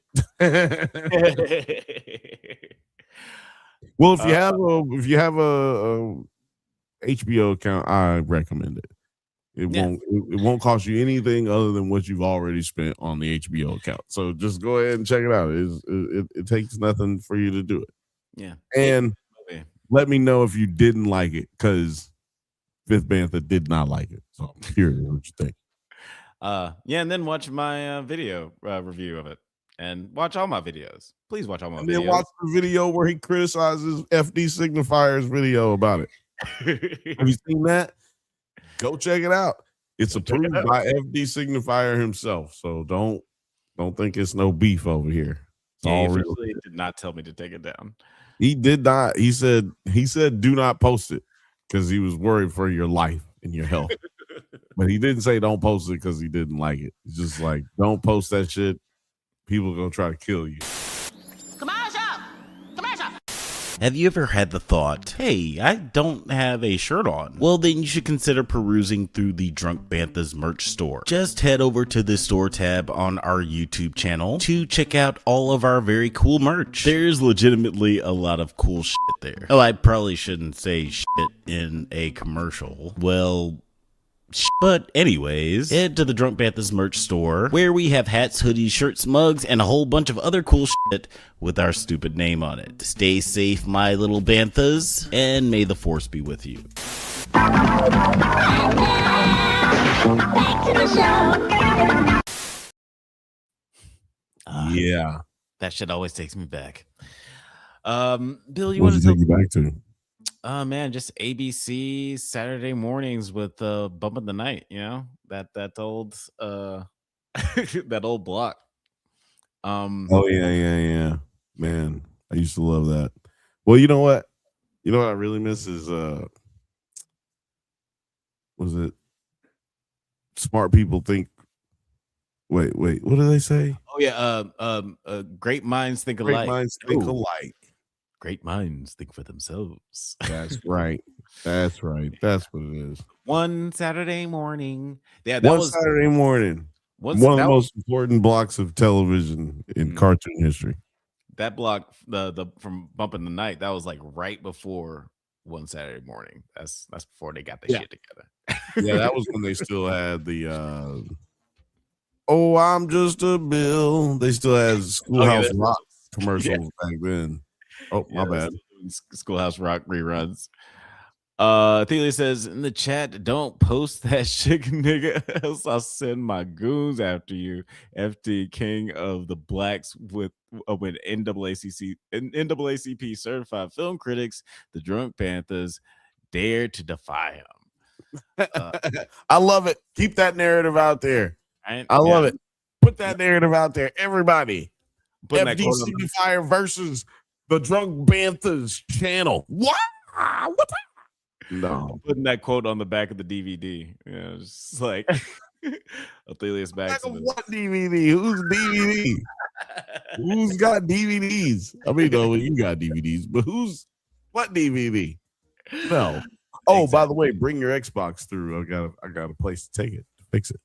Well, if you have a HBO account, I recommend it. It won't cost you anything other than what you've already spent on the HBO account. So just go ahead and check it out. It takes nothing for you to do it. Yeah. And let me know if you didn't like it, because Fifth Bantha did not like it. So I'm curious what you think. Yeah, and then watch my video review of it. And watch all my videos. Please watch all my videos. Then watch the video where he criticizes FD Signifier's video about it. Have you seen that? Go check it out. It's approved by FD Signifier himself. So don't think it's no beef over here. It's all real. He did not tell me to take it down. He did not. He said do not post it because he was worried for your life and your health. But he didn't say don't post it because he didn't like it. It's just like, don't post that shit. People are gonna try to kill you. Have you ever had the thought, hey, I don't have a shirt on? Well, then you should consider perusing through the Drunk Banthas merch store. Just head over to the store tab on our YouTube channel to check out all of our very cool merch. There's legitimately a lot of cool shit there. Oh, I probably shouldn't say shit in a commercial. Well, but anyways, head to the Drunk Banthas merch store, where we have hats, hoodies, shirts, mugs, and a whole bunch of other cool shit with our stupid name on it. Stay safe, my little Banthas, and may the force be with you. Yeah. That shit always takes me back. Bill, you What want did to you take you back to? Man, just ABC Saturday mornings with Bump in the Night, you know, that old that old block. Oh yeah. Man, I used to love that. Well, you know what? You know what I really miss is was it smart people think wait, what do they say? Oh yeah, great minds think alike. Great minds think alike. Great minds think for themselves. That's right. That's right. That's what it is. One Saturday morning. Yeah, that was Saturday morning. One of the most important blocks of television in cartoon history. That block, the from Bump in the Night, that was like right before One Saturday Morning. That's before they got the shit together. Yeah, that was when they still had the "Oh, I'm just a Bill." They still had Schoolhouse Rock commercials back then. Oh, my bad. Schoolhouse Rock reruns. Thelia says in the chat, don't post that shit, nigga, else I'll send my goons after you. FD King of the Blacks with NAACP certified film critics, the Drunk Banthas, dare to defy him. I love it. Keep that narrative out there. Right? I love it. Put that narrative out there. Everybody. FD Fire versus the Drunk Banthas channel. What? What? No. Putting that quote on the back of the DVD. Yeah, it's like Athelia's back. What DVD? Who's DVD? Who's got DVDs? I mean, no, you got DVDs, but what DVD? No. Oh, exactly. By the way, bring your Xbox through. I got a place to take it to fix it.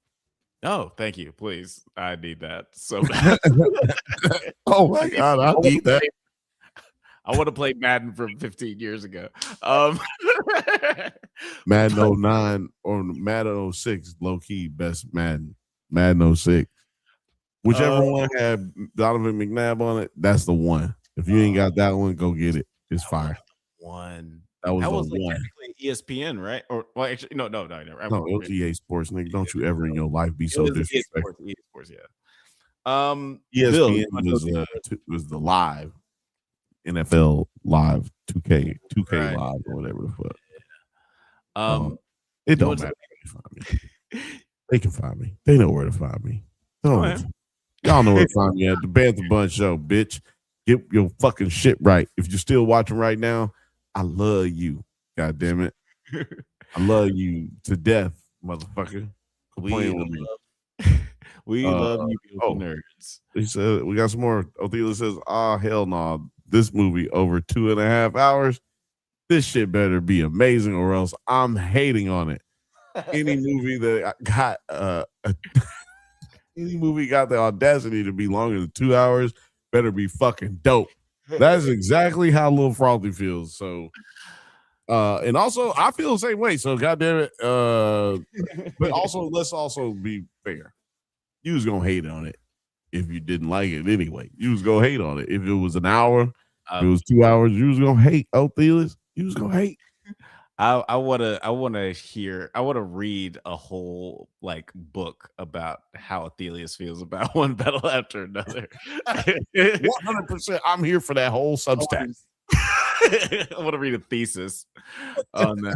Oh, thank you. Please. I need that so bad. Oh my God, I need that. I want to play Madden from 15 years ago. Madden 09 or Madden 06, low key best Madden. Madden 06. Whichever one had Donovan McNabb on it, that's the one. If you ain't got that one, go get it. It's fire. That was the one. Technically ESPN, right? Or well, actually, no. No, it was EA Sports, nigga. Don't you ever in your life be so disrespectful. EA Sports, yeah. ESPN was the live NFL live 2K right. Live or whatever the fuck. It don't matter. They can find me. They know where to find me. Y'all know where to find me at the Bantha Bunch Show, bitch. Get your fucking shit right. If you're still watching right now, I love you. God damn it. I love you to death, motherfucker. We love you, beautiful nerds. He said we got some more. Othela says, hell no. This movie over 2.5 hours. This shit better be amazing, or else I'm hating on it. Any movie that got any movie got the audacity to be longer than 2 hours better be fucking dope. That's exactly how Lil Frothy feels. So and also I feel the same way. So goddamn it. But also let's also be fair. You was gonna hate on it if you didn't like it anyway. You was gonna hate on it. If it was an hour, if it was 2 hours, you was gonna hate. Thelis, you was gonna hate. I wanna read a whole like book about how Athelius feels about one battle after another. 100%. I'm here for that whole substance. I want to read a thesis on that.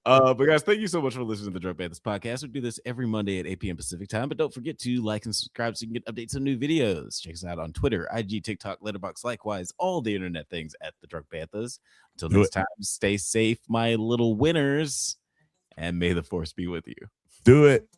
But guys, thank you so much for listening to the Drunk Banthas podcast. We do this every Monday at 8 p.m. Pacific time, but don't forget to like and subscribe so you can get updates on new videos. Check us out on Twitter, IG, TikTok, Letterboxd, likewise, all the internet things at the Drunk Banthas. Until next time, stay safe, my little winners, and may the force be with you. Do it.